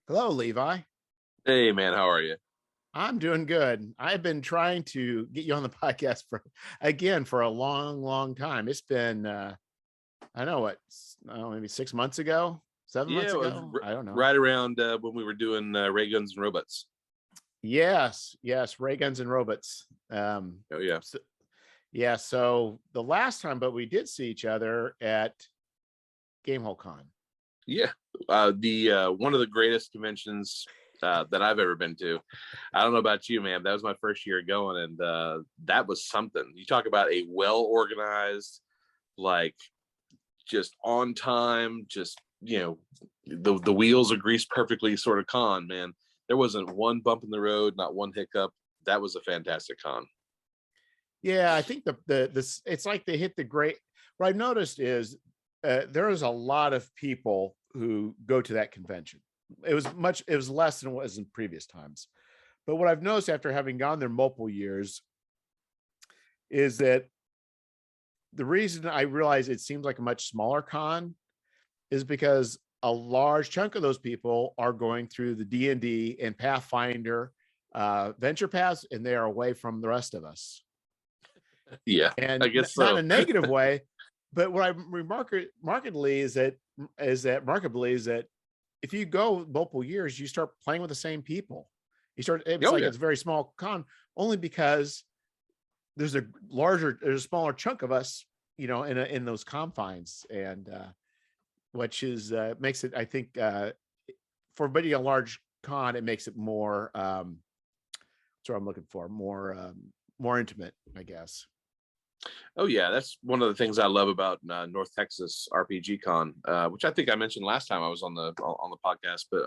Hello, Levi. Hey man, how are you? I'm doing good. I've been trying to get you on the podcast for a long, long time. It's been I know what, maybe 6 months ago, seven Yeah, months it was ago. I don't know. right around when we were doing Ray Guns and Robots. Yes, yes, ray guns and robots. Oh yeah, So, yeah. So the last time, but we did see each other at Gamehole Con. yeah. The one of the greatest conventions that I've ever been to. I don't know about you, man. That was my first year going, and that was something. You talk about a well organized, like just on time, just the wheels are greased perfectly sort of con, man. There wasn't one bump in the road, not one hiccup. That was a fantastic con. Yeah, I think the this it's like they hit the great. What I've noticed is there is a lot of people who go to that convention. It was less than it was in previous times. But what I've noticed after having gone there multiple years is that the reason I realize it seems like a much smaller con is because a large chunk of those people are going through the D&D and Pathfinder venture paths, and they are away from the rest of us. Yeah, I And guess not in so. a negative way, but what I markedly is that if you go multiple years, you start playing with the same people. You start, it's Oh like yeah. it's a very small con, only because there's a smaller chunk of us, in those confines, and which is makes it, I think, for being a large con, it makes it more. That's what I'm looking for, more intimate, I guess. Oh yeah, that's one of the things I love about North Texas RPG Con, which I think I mentioned last time I was on the podcast. But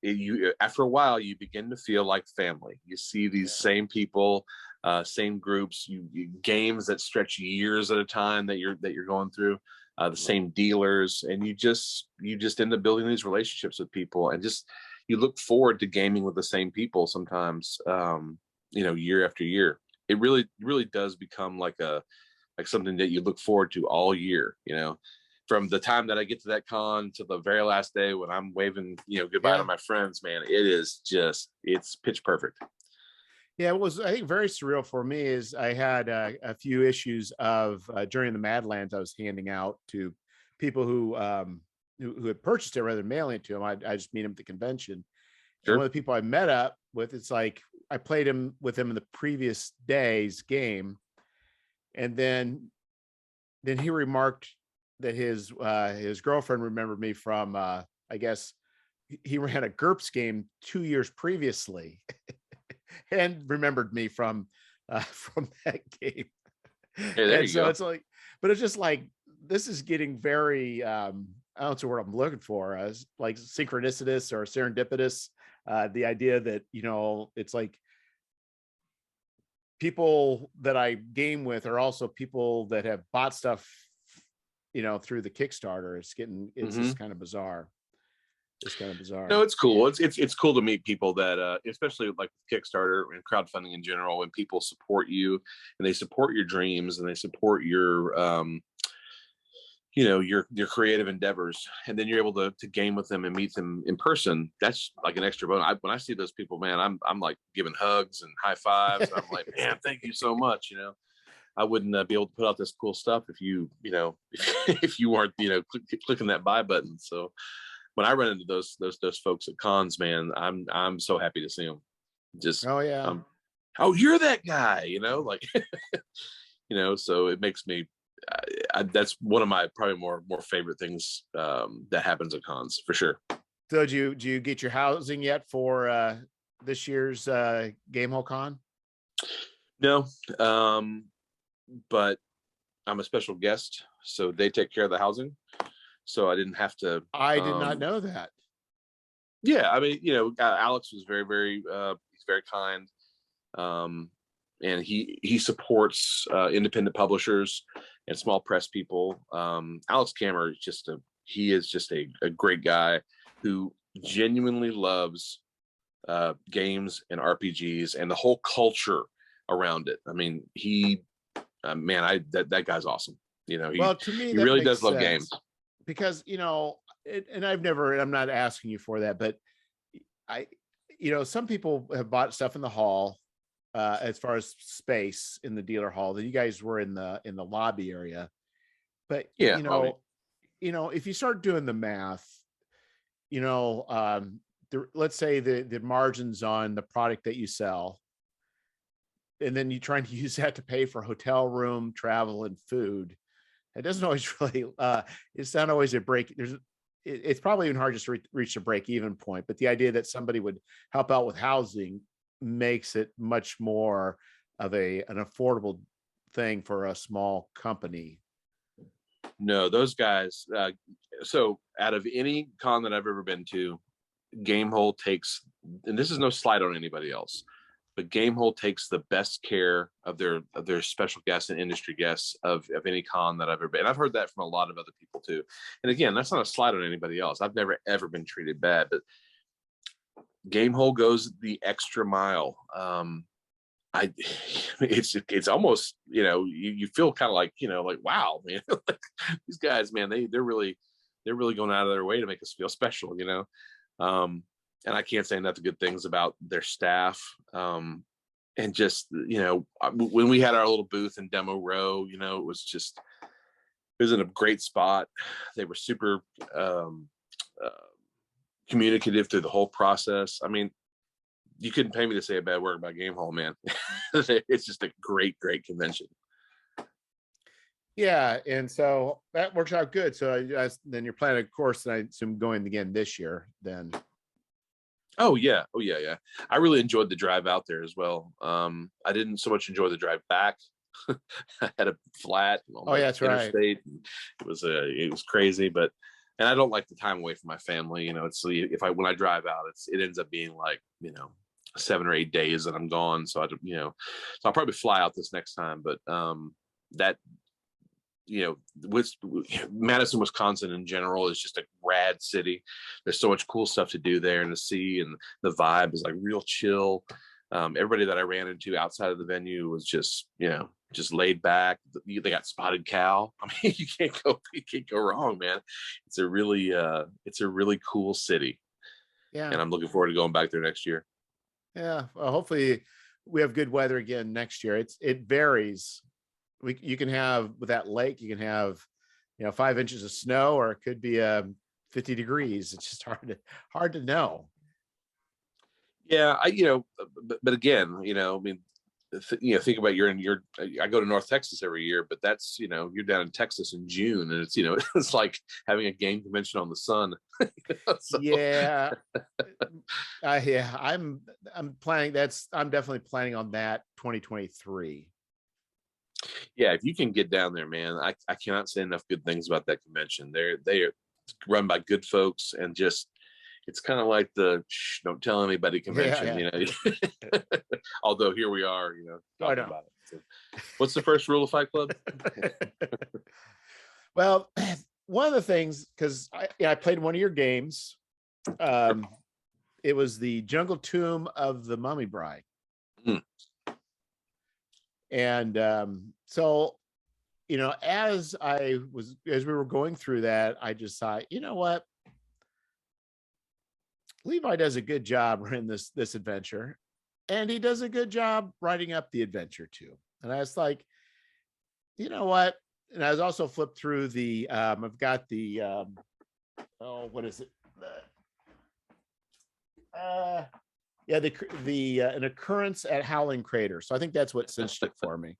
you after a while you begin to feel like family. You see these Yeah. same people, same groups, games that stretch years at a time that you're going through. The same dealers, and you just end up building these relationships with people, and just you look forward to gaming with the same people sometimes. Year after year, it really does become like something that you look forward to all year. From the time that I get to that con to the very last day when I'm waving goodbye to Yeah. my friends, man, it's pitch perfect. Yeah, it was, I think, very surreal for me is I had a few issues of during the Madlands I was handing out to people who had purchased it rather than mailing it to them. I just meet them at the convention. And one Sure. of the people I met up with, it's like I played him with him in the previous day's game. And then he remarked that his girlfriend remembered me from I guess he ran a GURPS game 2 years previously and remembered me from that game. Hey, there And you so go. it's like, but it's just like this is getting very I don't know the word I'm looking for, as like synchronicitous or serendipitous. The idea that, it's like people that I game with are also people that have bought stuff, through the Kickstarter. It's Hmm. just kind of bizarre. It's kind of No, bizarre. it's cool. It's cool to meet people that, especially like Kickstarter and crowdfunding in general, when people support you and they support your dreams and they support your creative endeavors, and then you're able to game with them and meet them in person. That's like an extra bonus. When I see those people, man, I'm like giving hugs and high fives, and I'm like, man, thank you so much. I wouldn't be able to put out this cool stuff if if you weren't clicking that buy button. So when I run into those folks at cons, man, I'm so happy to see them. Just Oh yeah. um, oh, you're that guy, like so it makes me. That's one of my probably more favorite things that happens at cons for sure. So do you get your housing yet for this year's Gamehole Con? No, but I'm a special guest, so they take care of the housing, so I didn't have to. I did not know that. Yeah, I mean, Alex was he's very kind, um, and he supports independent publishers and small press people. Alex Kammer is just a great guy who genuinely loves games and RPGs and the whole culture around it. I mean, man, that guy's awesome. He Well, to me he that really makes does love games. sense because and I'm not asking you for that, but I, some people have bought stuff in the hall, as far as space in the dealer hall. That you guys were in the lobby area, but Yeah, lobby. If you start doing the math, let's say the margins on the product that you sell, and then you trying to use that to pay for hotel room, travel, and food. It doesn't always really, it's not always a break. It's probably even hard just to reach a break even point, but the idea that somebody would help out with housing makes it much more of an affordable thing for a small company. No, those guys. So out of any con that I've ever been to, Gamehole takes, and this is no slight on anybody else, but Gamehole takes the best care of their special guests and industry guests of any con that I've ever been. And I've heard that from a lot of other people too. And again, that's not a slight on anybody else. I've never ever been treated bad, but Gamehole goes the extra mile. It's almost, you feel kind of like, like, wow, man, like, these guys, man, they're really going out of their way to make us feel special, and I can't say enough good things about their staff. And just, when we had our little booth in Demo Row, it was in a great spot. They were super communicative through the whole process. I mean, you couldn't pay me to say a bad word about Gamehole, man. It's just a great convention. Yeah, and so that works out good. So then you're planning a course, and I assume going again this year then. Oh yeah. I really enjoyed the drive out there as well. I didn't so much enjoy the drive back. I had a flat on that's interstate. Right. It was crazy, and I don't like the time away from my family. It's when I drive out, it ends up being like 7 or 8 days that I'm gone. So so I'll probably fly out this next time. But that Madison, Wisconsin in general is just a rad city. There's so much cool stuff to do there and to see, and the vibe is like real chill. Everybody that I ran into outside of the venue was just laid back. They got spotted cow. I mean, you can't go wrong, man. It's a really cool city. Yeah, and I'm looking forward to going back there next year. Yeah, well, hopefully we have good weather again next year. It varies. You can have, with that lake, you can have 5 inches of snow, or it could be 50 degrees. It's just hard to know. Yeah, but again, I mean, think about I go to North Texas every year, but that's, you're down in Texas in June, and it's, it's like having a game convention on the sun. So. Yeah. Yeah, I'm planning. I'm definitely planning on that 2023. Yeah, if you can get down there, man, I cannot say enough good things about that convention. They are run by good folks, and just, it's kind of like the don't tell anybody convention, Yeah. Although here we are, talking about it. So, what's the first rule of Fight Club? Well, one of the things, because I played one of your games. It was the Jungle Tomb of the Mummy Bride. Mm. And so, as we were going through that, I just thought, you know what? Levi does a good job running this adventure, and he does a good job writing up the adventure too. And I was like, you know what? And I was also flipped through the, I've got the, what is it? An Occurrence at Howling Crater. So I think that's what cinched it for me.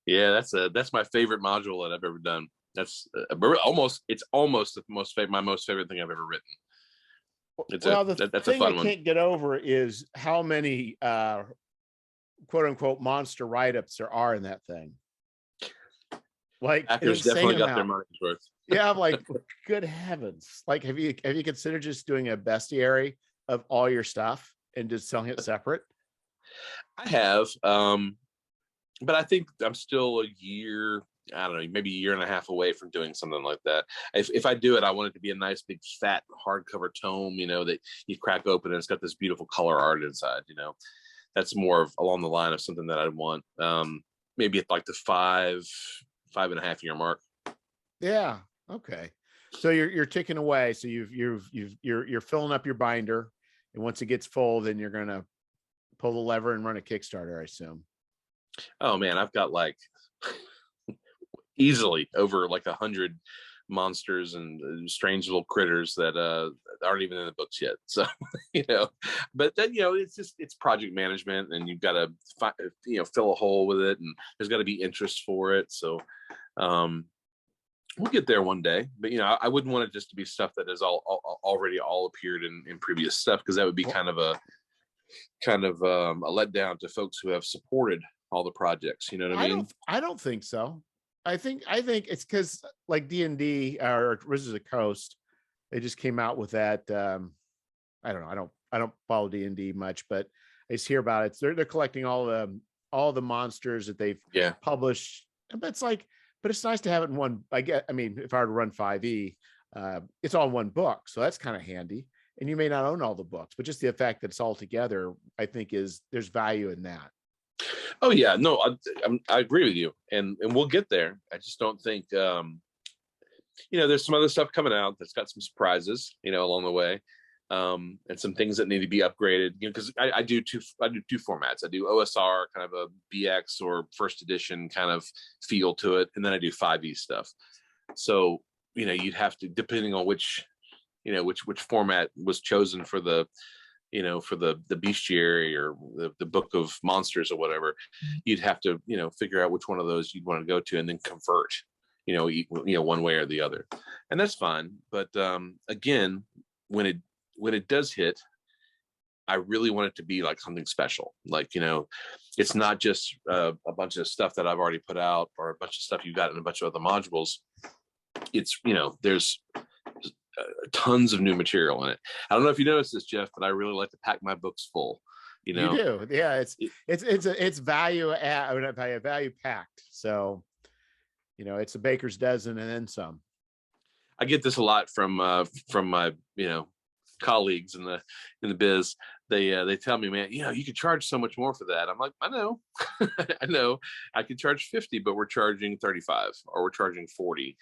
Yeah, that's my favorite module that I've ever done. That's it's almost my most favorite thing I've ever written. That's a fun one. I can't get over is how many quote unquote monster write-ups there are in that thing. Like, actors definitely got their money's worth. Yeah, I'm like, good heavens! Like, have you considered just doing a bestiary of all your stuff and just selling it separate? I have, but I think I'm still a year, I don't know, maybe a year and a half away from doing something like that. If I do it, I want it to be a nice big fat hardcover tome, that you crack open and it's got this beautiful color art inside. That's more of along the line of something that I want. Maybe at like the 5.5 year mark. Yeah. Okay. So you're ticking away. So you're filling up your binder, and once it gets full, then you're gonna pull the lever and run a Kickstarter, I assume. Oh man, I've got like easily over like 100 monsters and strange little critters that aren't even in the books yet. So but then it's project management, and you've got to fill a hole with it, and there's got to be interest for it. So we'll get there one day. But I wouldn't want it just to be stuff that is already appeared in previous stuff, because that would be kind of a letdown to folks who have supported all the projects. You know what I mean? I don't think so. I think it's because like D&D or Wizards of the Coast, they just came out with that. I don't know. I don't follow D&D much, but I just hear about it. They're collecting all the monsters that they've published. But it's nice to have it in one. I mean, if I were to run 5e, it's all in one book, so that's kind of handy. And you may not own all the books, but just the fact that it's all together, I think there's value in that. Oh yeah, no, I agree with you, and we'll get there. I just don't think there's some other stuff coming out that's got some surprises, along the way, and some things that need to be upgraded. Because I do two formats. I do OSR, kind of a BX or first edition kind of feel to it, and then I do 5e stuff. So you'd have to, depending on which format was chosen for the for the bestiary or the book of monsters or whatever, you'd have to figure out which one of those you'd want to go to, and then convert one way or the other, and that's fine. But again, when it does hit, I really want it to be like something special. Like it's not just a bunch of stuff that I've already put out, or a bunch of stuff you've got in a bunch of other modules. It's there's tons of new material in it. I don't know if you noticed this, Jeff, but I really like to pack my books full. You do, yeah. It's value packed. So it's a baker's dozen and then some. I get this a lot from my colleagues in the biz. They tell me, man, you could charge so much more for that. I'm like, I know, I know, I could charge 50, but we're charging 35, or we're charging 40.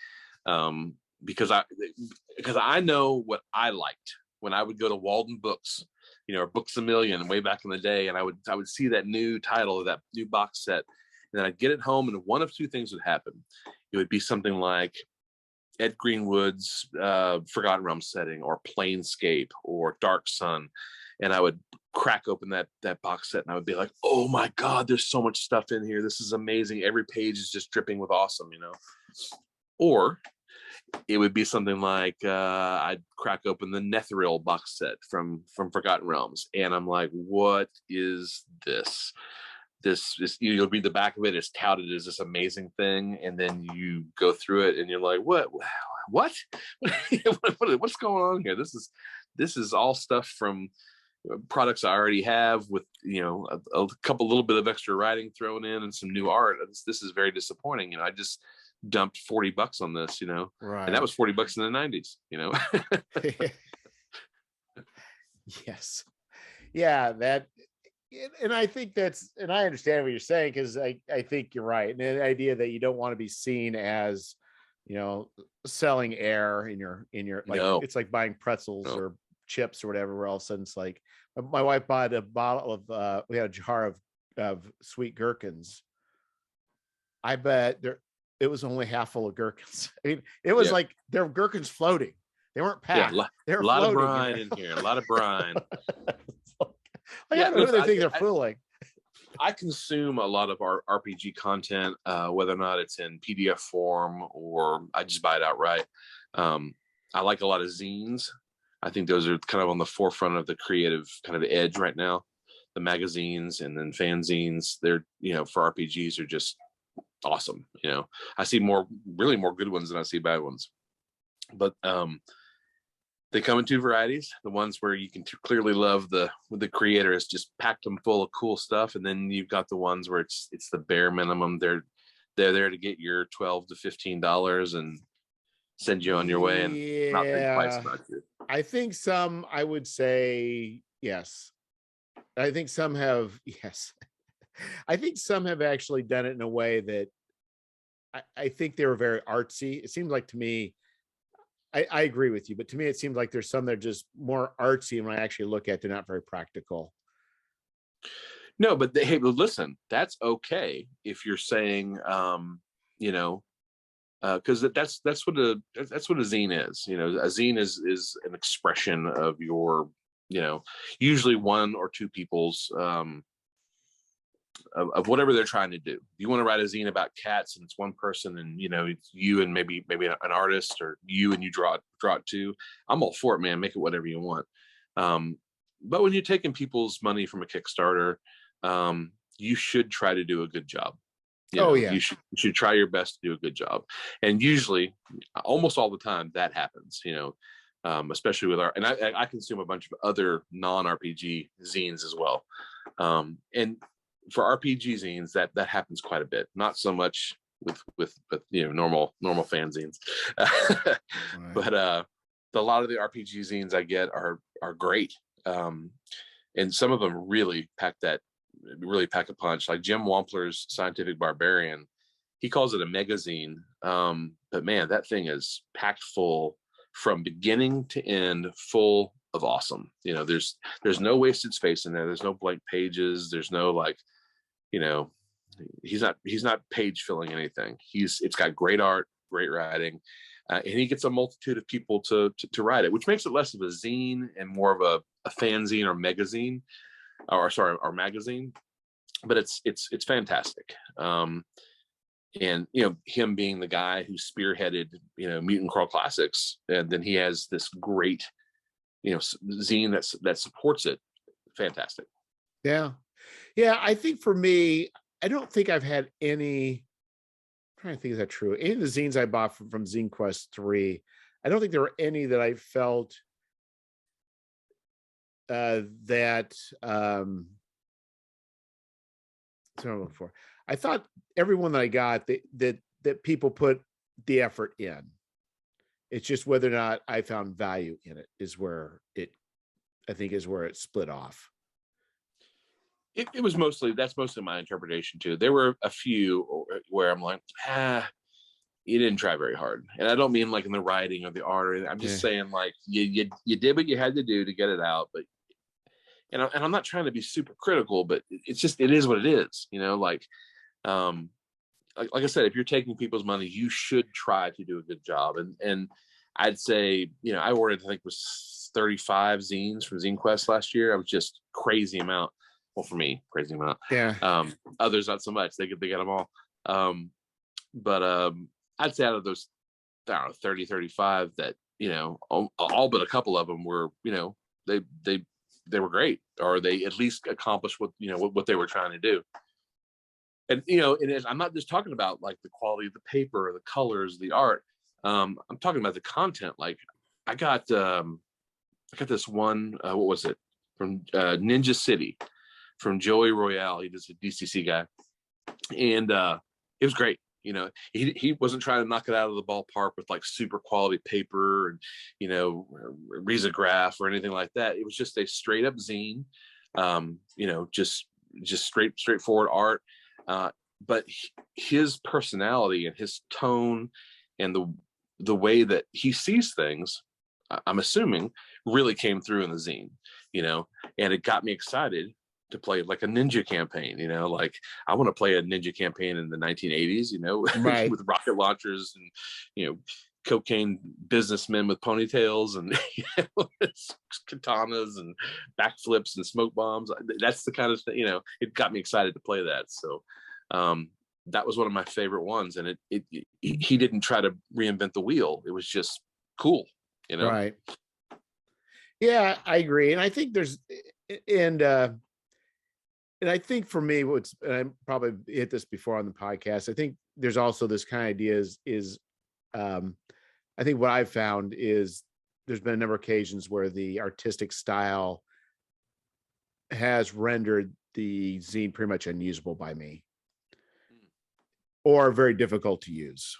Because I know what I liked when I would go to Walden Books, or Books A Million way back in the day, and I would see that new title of that new box set, and then I'd get it home, and one of two things would happen. It would be something like Ed Greenwood's Forgotten Realms setting, or Planescape, or Dark Sun, and I would crack open that box set, and I would be like, oh my God, there's so much stuff in here. This is amazing. Every page is just dripping with awesome, Or it would be something like I'd crack open the Netheril box set from Forgotten Realms, and I'm like, what is this? This is, you'll read the back of it, it's touted as this amazing thing, and then you go through it and you're like, what what's going on here? This is all stuff from products I already have, with a little bit of extra writing thrown in and some new art. This is very disappointing. I just dumped $40 on this, right. And that was $40 in the 90s, Yes. Yeah, that, and I think and I understand what you're saying, because I think you're right. And the idea that you don't want to be seen as selling air in your like, no. It's like buying pretzels or chips or whatever, where all of a sudden it's like, my wife bought a bottle of we had a jar of sweet gherkins. I bet it was only half full of gherkins. I mean, it was like there were gherkins floating. They weren't packed. Yeah, a lot of brine in here. A lot of brine. I don't know who they think they're fooling. I consume a lot of our RPG content, whether or not it's in PDF form or I just buy it outright. I like a lot of zines. I think those are kind of on the forefront of the creative kind of edge right now. The magazines and then fanzines, they're for RPGs are just awesome. I see really more good ones than I see bad ones, but they come in two varieties. The ones where you can clearly love the creator has just packed them full of cool stuff, and then you've got the ones where it's the bare minimum. They're there to get your $12 to $15 and send you on your way and not think twice about you. I think some, I would say yes. I think some have, yes. I think some have actually done it in a way that I think they were very artsy. It seems like to me, I agree with you, but to me, it seems like there's some that are just more artsy, and when I actually look at, they're not very practical. No, but hey, but listen, that's okay if you're saying, you know, because that's what a zine is. You know, a zine is an expression of your, you know, usually one or two people's of whatever they're trying to do. You want to write a zine about cats, and it's one person, and you know, it's you and maybe an artist, or you and you draw it too. I'm all for it, man. Make it whatever you want. But when you're taking people's money from a Kickstarter, you should try to do a good job. You know, Yeah. you should try your best to do a good job. And usually, almost all the time, that happens, you know, especially with and I consume a bunch of other non-RPG zines as well. And for RPG zines, that happens quite a bit. Not so much with you know, normal fanzines. Right. But a lot of the RPG zines I get are great. And some of them really pack a punch. Like Jim Wampler's Scientific Barbarian, he calls it a megazine. But man, that thing is packed full from beginning to end, full of awesome. You know, there's no wasted space in there. There's no blank pages. There's no, like, you know, he's not page filling anything. It's got great art, great writing, and he gets a multitude of people to write it, which makes it less of a zine and more of a fanzine or magazine, or magazine. But it's fantastic. And you know, him being the guy who spearheaded, you know, Mutant Crawl Classics, and then he has this great, you know, zine that supports it. Fantastic. Yeah. I think for me, I don't think I've had any. I'm trying to think, is that true? Any of the zines I bought from Zine Quest 3, I don't think there were any that I felt that for. I thought everyone that I got, that people put the effort in. It's just whether or not I found value in it is where it split off. It was that's mostly my interpretation too. There were a few where I'm like, you didn't try very hard. And I don't mean like in the writing or the art or anything. I'm just saying, like, you did what you had to do to get it out. But and I'm not trying to be super critical, but it's just, it is what it is, you know. Like I said, if you're taking people's money, you should try to do a good job. And I'd say, you know, I ordered, I think it was 35 zines from Zine Quest last year. I was just crazy amount. Well, for me, crazy amount. Yeah. Others not so much. They get them all. But I'd say out of those, I don't know, 30, 35, that, you know, all but a couple of them were, you know, they were great, or they at least accomplished what, you know, what they were trying to do. And, you know, I'm not just talking about like the quality of the paper, the colors, the art. I'm talking about the content. Like I got this one, what was it, from Ninja City, from Joey Royale. He was a DCC guy, and it was great. You know, he wasn't trying to knock it out of the ballpark with like super quality paper and, you know, risograph or anything like that. It was just a straight up zine, you know, just straightforward art. But his personality and his tone and the way that he sees things, I'm assuming, really came through in the zine, you know, and it got me excited to play like a ninja campaign. You know, like I want to play a ninja campaign in the 1980s, you know, right, with rocket launchers and, you know, cocaine businessmen with ponytails and, you know, katanas and backflips and smoke bombs. That's the kind of thing, you know, it got me excited to play that. So that was one of my favorite ones. And he didn't try to reinvent the wheel. It was just cool, you know? Right. Yeah, I agree. And I think there's, and I think for me, and I probably hit this before on the podcast, I think there's also this kind of idea is I think what I've found is there's been a number of occasions where the artistic style has rendered the zine pretty much unusable by me, or very difficult to use.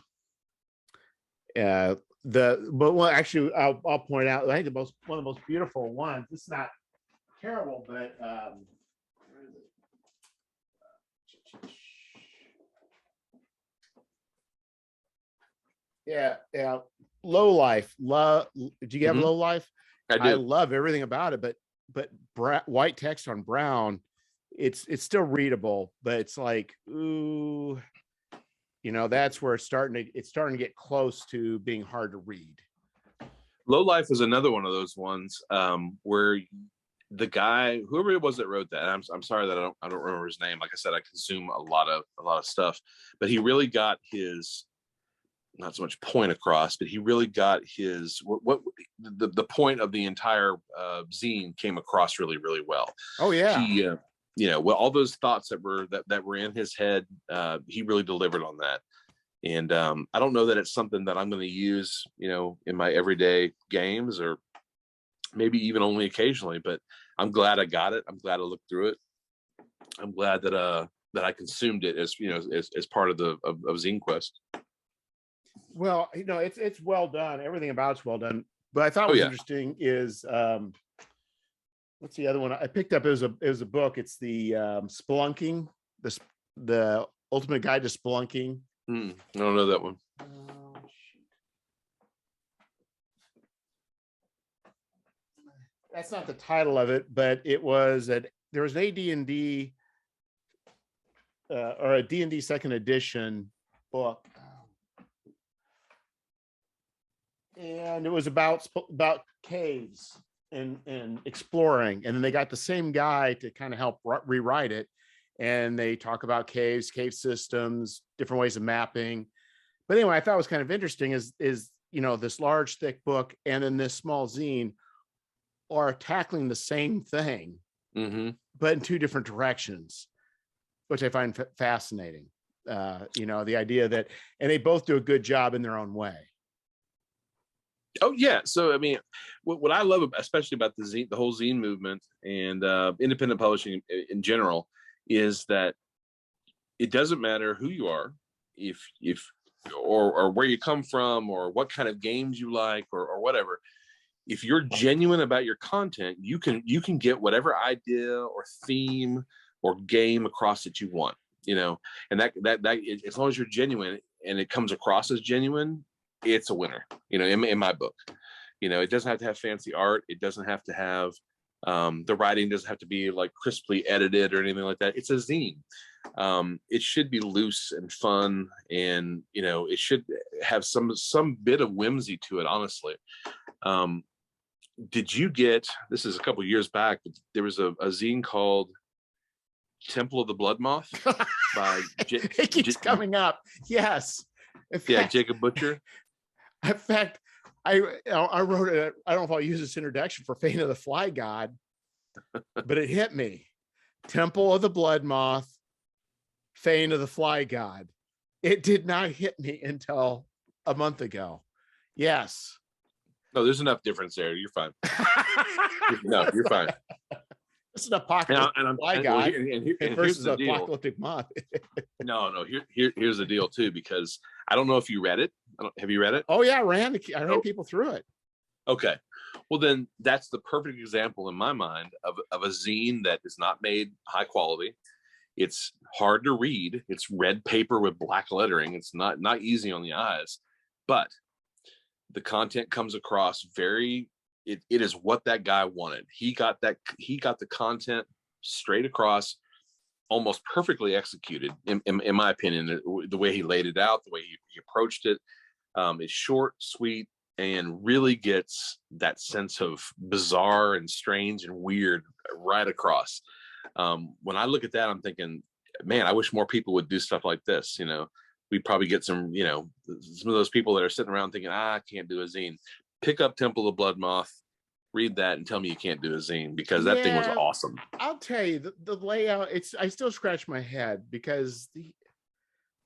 But actually, I'll point out, I think one of the most beautiful ones. This is not terrible, but yeah. Low Life. Love. Do you have Low Life? I do. I love everything about it, but white text on brown, it's still readable, but it's like, ooh, that's where it's starting to get close to being hard to read. Low Life is another one of those ones where the guy, whoever it was that wrote that, and I'm sorry that I don't remember his name. Like I said, I consume a lot of stuff, but he really got his, not so much point across, but he really got his what the point of the entire zine came across really, really well. Oh yeah. He well, all those thoughts that were in his head, he really delivered on that. And I don't know that it's something that I'm going to use, in my everyday games, or maybe even only occasionally, but I'm glad I got it. I'm glad I looked through it. I'm glad that I consumed it as part of Zine Quest. Well, it's well done. Everything about it's well done. But I thought was interesting is what's the other one I picked up? It was a book. It's the Spelunking, the Ultimate Guide to Spelunking. I don't know that one. That's not the title of it, but it was there was an AD&D or a D&D second edition book. And it was about caves and exploring. And then they got the same guy to kind of help rewrite it. And they talk about caves, cave systems, different ways of mapping. But anyway, I thought was kind of interesting is this large, thick book and then this small zine are tackling the same thing, but in two different directions, which I find fascinating. The idea that, and they both do a good job in their own way. Oh yeah. So I mean, what I love, especially about the whole zine movement and independent publishing in general, is that it doesn't matter who you are, if or where you come from, or what kind of games you like, or whatever. If you're genuine about your content, you can get whatever idea or theme or game across that you want. And that as long as you're genuine and it comes across as genuine, it's a winner, in my book. It doesn't have to have fancy art. It doesn't have to have the writing doesn't have to be like crisply edited or anything like that. It's a zine. It should be loose and fun, and it should have some bit of whimsy to it, honestly. Did you get, this is a couple years back, but there was a zine called Temple of the Blood Moth by it keeps coming up. Yes. Jacob Butcher. In fact, I wrote it. I don't know if I'll use this introduction for Fane of the Fly God, but it hit me. Temple of the Blood Moth, Fane of the Fly God. It did not hit me until a month ago. Yes. No, there's enough difference there. You're fine. No, you're fine. It's an apocalyptic fly god versus an apocalyptic moth. No. Here's the deal too, because I don't know if you read it. Have you read it? Oh yeah, I ran people through it. Okay, well then that's the perfect example in my mind of a zine that is not made high quality. It's hard to read. It's red paper with black lettering. It's not easy on the eyes, but the content comes across very. It is what that guy wanted. He got the content straight across, almost perfectly executed, in my opinion. The way he laid it out, the way he approached it, is short, sweet, and really gets that sense of bizarre and strange and weird right across. When I look at that, I'm thinking, man, I wish more people would do stuff like this. We'd probably get some of those people that are sitting around thinking, I can't do a zine. Pick up Temple of Blood Moth, read that, and tell me you can't do a zine, because that thing was awesome. I'll tell you, the layout, I still scratch my head because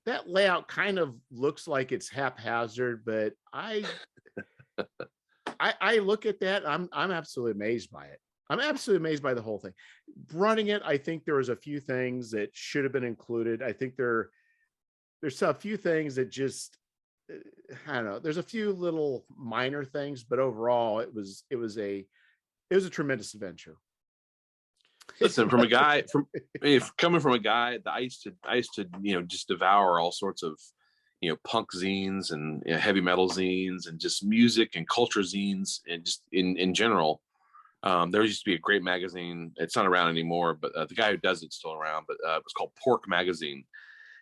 that layout kind of looks like it's haphazard, but I look at that, I'm absolutely amazed by it. I'm absolutely amazed by the whole thing. Running it, I think there was a few things that should have been included. I think there's a few things that just, I don't know. There's a few little minor things, but overall, it was a tremendous adventure. Listen, coming from a guy that I used to just devour all sorts of punk zines and heavy metal zines and just music and culture zines and just in general. There used to be a great magazine. It's not around anymore, but the guy who does it's still around. But it was called Pork Magazine,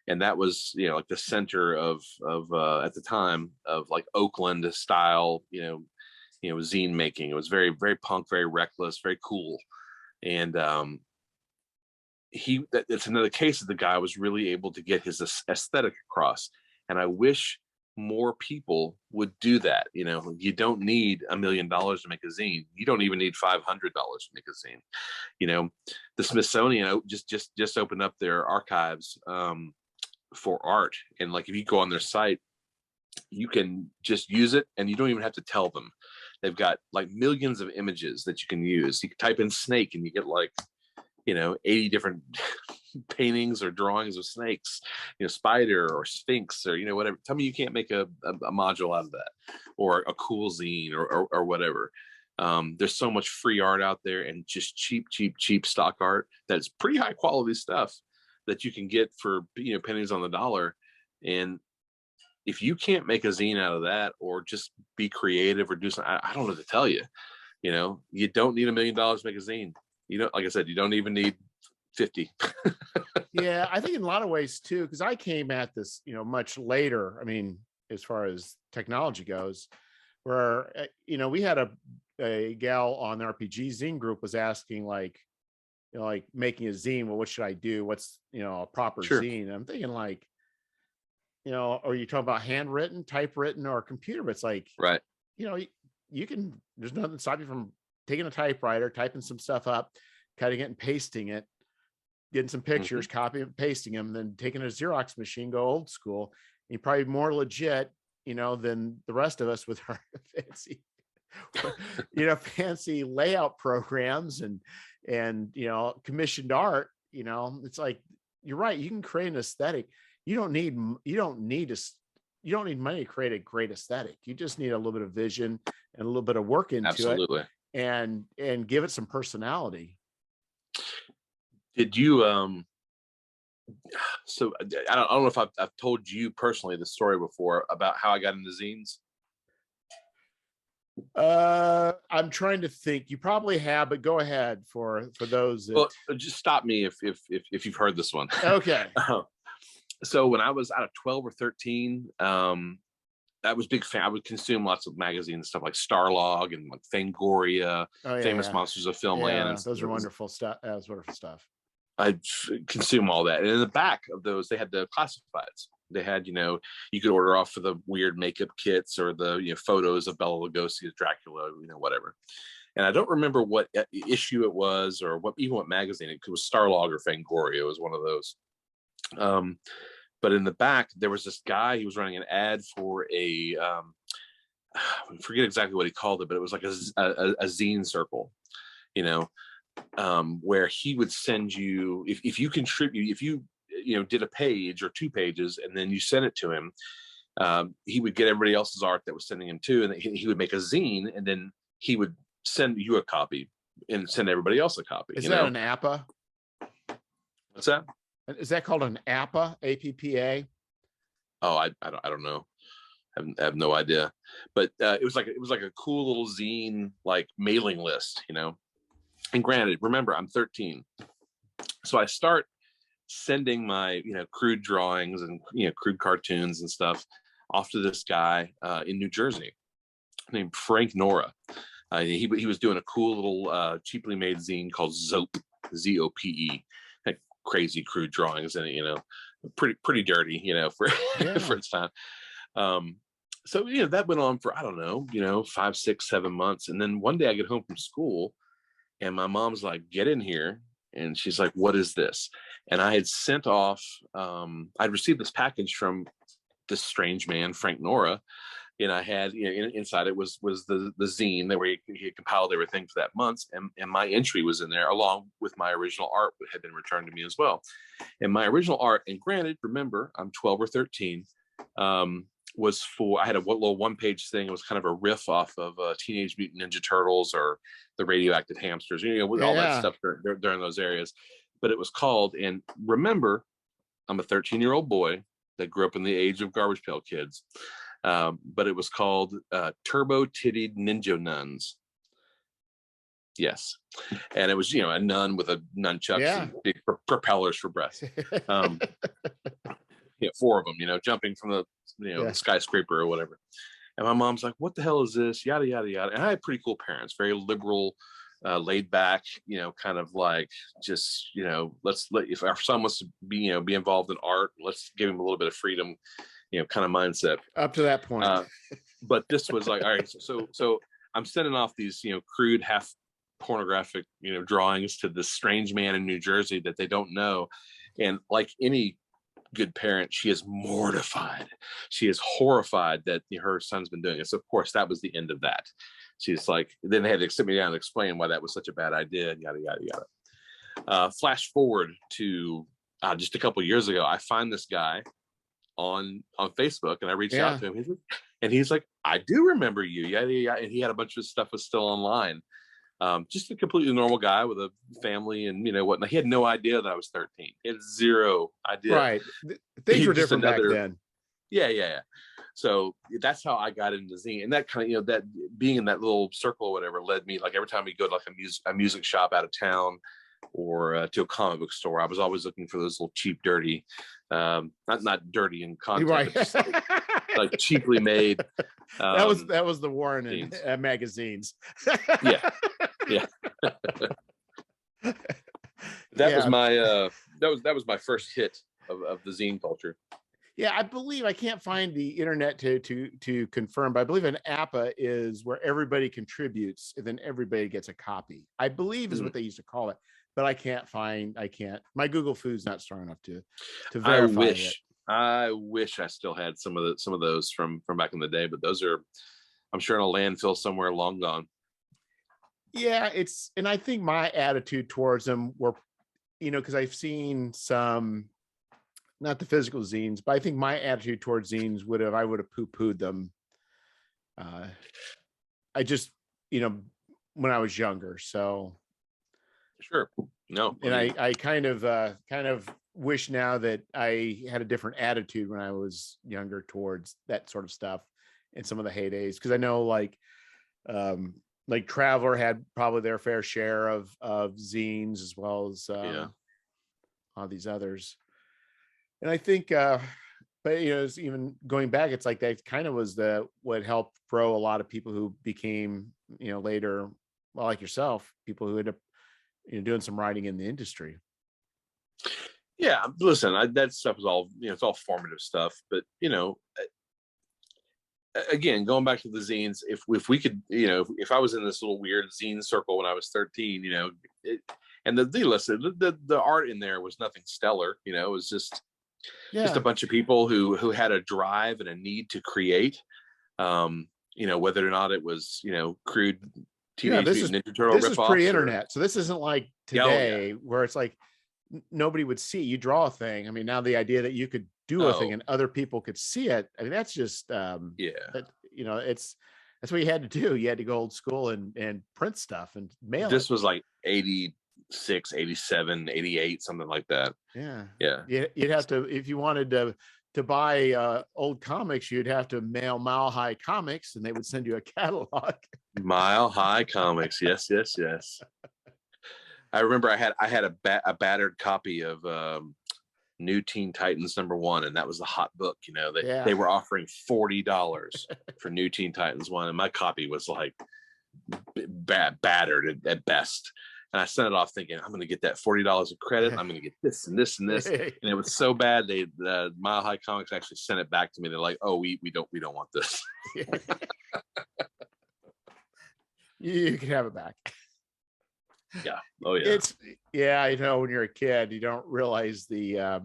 and that was like the center of at the time of like Oakland style zine making. It was very, very punk, very reckless, very cool, and it's another case of the guy was really able to get his aesthetic across. And I wish more people would do that. You don't need $1 million to make a zine. You don't even need $500 to make a zine. The Smithsonian just opened up their archives for art, and like if you go on their site, you can just use it and you don't even have to tell them. They've got like millions of images that you can use. You can type in snake and you get like 80 different paintings or drawings of snakes, spider or sphinx or whatever. Tell me you can't make a module out of that, or a cool zine or whatever. There's so much free art out there, and just cheap stock art that's pretty high quality stuff that you can get for pennies on the dollar. And if you can't make a zine out of that, or just be creative or do something, I don't know what to tell you. You don't need $1 million to make a zine. Like I said, you don't even need 50. Yeah, I think in a lot of ways too, because I came at this, much later. I mean, as far as technology goes, where we had a gal on the RPG zine group was asking like making a zine. Well, what should I do? What's a proper Sure. zine? And I'm thinking like, are you talking about handwritten, typewritten, or computer? But it's like, right. You can. There's nothing to stop you from taking a typewriter, typing some stuff up, cutting it and pasting it, getting some pictures, copying and pasting them, then taking a Xerox machine, go old school. And you're probably more legit, than the rest of us with our fancy, fancy layout programs and commissioned art. It's like, you're right. You can create an aesthetic. You don't need money to create a great aesthetic. You just need a little bit of vision and a little bit of work into Absolutely. it, and give it some personality. Did you so I don't know if I've told you personally the story before about how I got into zines? I'm trying to think. You probably have, but go ahead for those that... Well, just stop me if you've heard this one. Okay. So when I was out of 12 or 13, I was a big fan. I would consume lots of magazines and stuff like Starlog and like Fangoria, Famous Monsters of Filmland. And those are wonderful stuff. That's wonderful stuff. I'd consume all that. And in the back of those, they had the classifieds. They had, you could order off for the weird makeup kits or the, photos of Bela Lugosi as Dracula, whatever. And I don't remember what issue it was or what magazine. It was Starlog or Fangoria. It was one of those. But in the back, there was this guy. He was running an ad for I forget exactly what he called it, but it was like a zine circle, where he would send you, if you contribute, if you did a page or 2 pages and then you sent it to him, he would get everybody else's art that was sending him too, and he would make a zine, and then he would send you a copy and send everybody else a copy. Is that an APA? What's that? Is that called an APA? APPA? Oh, I don't know. I have no idea. But it was like a cool little zine like mailing list, And granted, remember, I'm 13, so I start sending my crude drawings and crude cartoons and stuff off to this guy in New Jersey named Frank Nora. He was doing a cool little cheaply made zine called Zope, ZOPE. Crazy crude drawings and pretty dirty for for its time. So that went on for, I don't know, 5, 6, 7 months, and then one day I get home from school and my mom's like, get in here, and she's like, what is this? And I had sent off I'd received this package from this strange man, Frank Nora, and I had inside it was the zine that where he had compiled everything for that month, and my entry was in there along with my original art that had been returned to me as well. And my original art, and granted, remember, I'm 12 or 13, was for, I had a little 1-page thing. It was kind of a riff off of Teenage Mutant Ninja Turtles or the Radioactive Hamsters, all that stuff during those areas. But it was called, and remember, I'm a 13-year-old boy that grew up in the age of Garbage Pail Kids. But it was called Turbo Tittied Ninja Nuns. Yes. And it was, a nun with a nunchucks and big propellers for breasts. 4 of them, jumping from the, the skyscraper or whatever. And my mom's like, what the hell is this? Yada, yada, yada. And I had pretty cool parents, very liberal, laid back, kind of like just, if our son wants to be involved in art, let's give him a little bit of freedom, kind of mindset. Up to that point. But this was like, all right, so I'm sending off these, crude, half pornographic, drawings to this strange man in New Jersey that they don't know. And like any good parent, she is mortified. She is horrified that her son's been doing it. So of course that was the end of that. She's like, then they had to sit me down and explain why that was such a bad idea, yada yada yada. Flash forward to just a couple of years ago, I find this guy on Facebook, and I reached out to him, and he's like, I do remember you, yada yada. And he had a bunch of stuff was still online. Just a completely normal guy with a family and whatnot. He had no idea that I was 13. He had zero idea. Right. Things were different back then. Yeah. So that's how I got into zine, and that kind of that being in that little circle or whatever led me, like every time we go to like a music shop out of town or to a comic book store, I was always looking for those little cheap, dirty, not dirty in content, right. but just like cheaply made. That was the Warren and magazines. Yeah. That was my first hit of the zine culture. Yeah, I believe, I can't find the internet to confirm, but I believe an APA is where everybody contributes and then everybody gets a copy. I believe is what they used to call it, but I can't. My Google Food's not strong enough to verify I wish I still had some of those from back in the day, but those are, I'm sure, in a landfill somewhere long gone. Yeah, and I think my attitude towards them were, because I've seen some, not the physical zines, but I think my attitude towards zines I would have poo-pooed them. I just, when I was younger, so. Sure. No. And I kind of wish now that I had a different attitude when I was younger towards that sort of stuff in some of the heydays. Cause I know like Traveler had probably their fair share of zines, as well as all these others. And I think, but it's even going back, it's like that kind of was what helped grow a lot of people who became, later, well, like yourself, people who ended up, doing some writing in the industry. Yeah, listen, that stuff is all, it's all formative stuff, but again, going back to the zines, if we could, if I was in this little weird zine circle when I was 13, and the art in there was nothing stellar, it was just a bunch of people who had a drive and a need to create, whether or not it was, crude Teenage Mutant Ninja Turtle ripoffs. This is pre-internet, so this isn't like today where it's like nobody would see you draw a thing. I mean, now the idea that you could do a thing and other people could see it, I mean, that's just that's what you had to do. You had to go old school and print stuff and mail this was like 86, 87, 88, something like that. Yeah. You'd have to, if you wanted to buy old comics, you'd have to mail Mile High Comics and they would send you a catalog. Mile High Comics. Yes. I remember I had a battered copy of New Teen Titans #1, and that was the hot book. They were offering $40 for New Teen Titans 1, and my copy was like battered at best. And I sent it off thinking, I'm going to get that $40 of credit. I'm going to get this and this and this. And it was so bad. Mile High Comics actually sent it back to me. They're like, oh, we don't want this. You can have it back. Yeah. Oh yeah. When you're a kid, you don't realize there's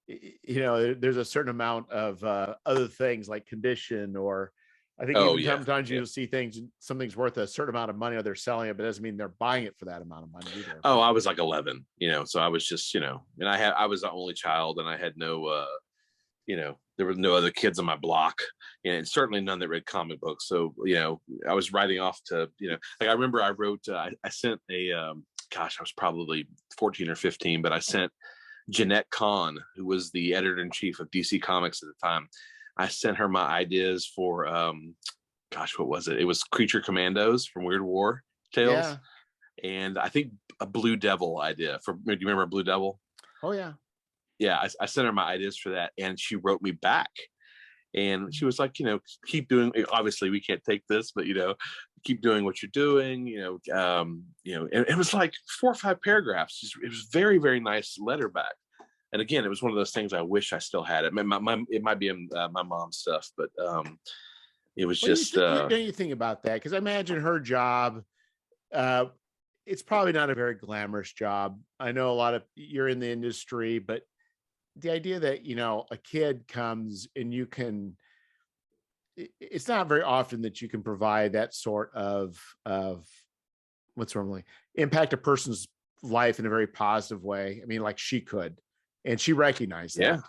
a certain amount of other things like condition, or I think sometimes you'll see something's worth a certain amount of money, or they're selling it, but it doesn't mean they're buying it for that amount of money either. Oh, I was like 11, so I was just, and I was the only child, and I had no, there were no other kids on my block, and certainly none that read comic books. So, I was writing off to, like I remember I wrote, I sent a, I was probably 14 or 15, but I sent Jeanette Kahn, who was the editor-in-chief of DC Comics at the time. I sent her my ideas for gosh, what was it? It was Creature Commandos from Weird War Tales. Yeah. And I think a Blue Devil idea for, do you remember Blue Devil? Oh yeah. Yeah, I sent her my ideas for that, and she wrote me back. And she was like, keep doing, obviously we can't take this, but, keep doing what you're doing, and it was like 4 or 5 paragraphs. It was very, very nice letter back. And again, it was one of those things I wish I still had it. It might be in my mom's stuff, but it was just. Don't you think about that? Because I imagine her job, it's probably not a very glamorous job. I know you're in the industry, but the idea that, a kid comes and it's not very often that you can provide that sort of what's normally impact a person's life in a very positive way. I mean, like she could, and she recognized that.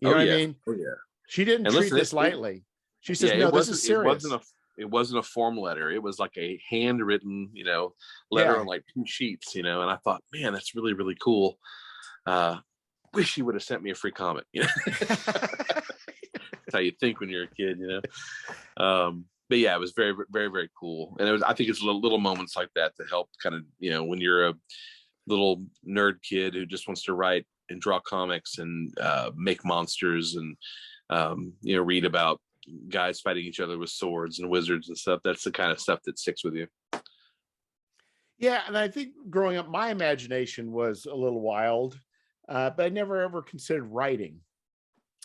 You know what I mean? Oh yeah. She didn't treat this lightly. She says, no, this is serious. It wasn't a form letter. It was like a handwritten, letter on like 2 sheets, and I thought, man, that's really, really cool. Wish you would have sent me a free comic. That's how you think when you're a kid, But yeah, it was very, very, very cool. And I think it's little moments like that to help kind of, when you're a little nerd kid who just wants to write and draw comics and make monsters and, read about guys fighting each other with swords and wizards and stuff. That's the kind of stuff that sticks with you. Yeah. And I think growing up, my imagination was a little wild. But I never ever considered writing,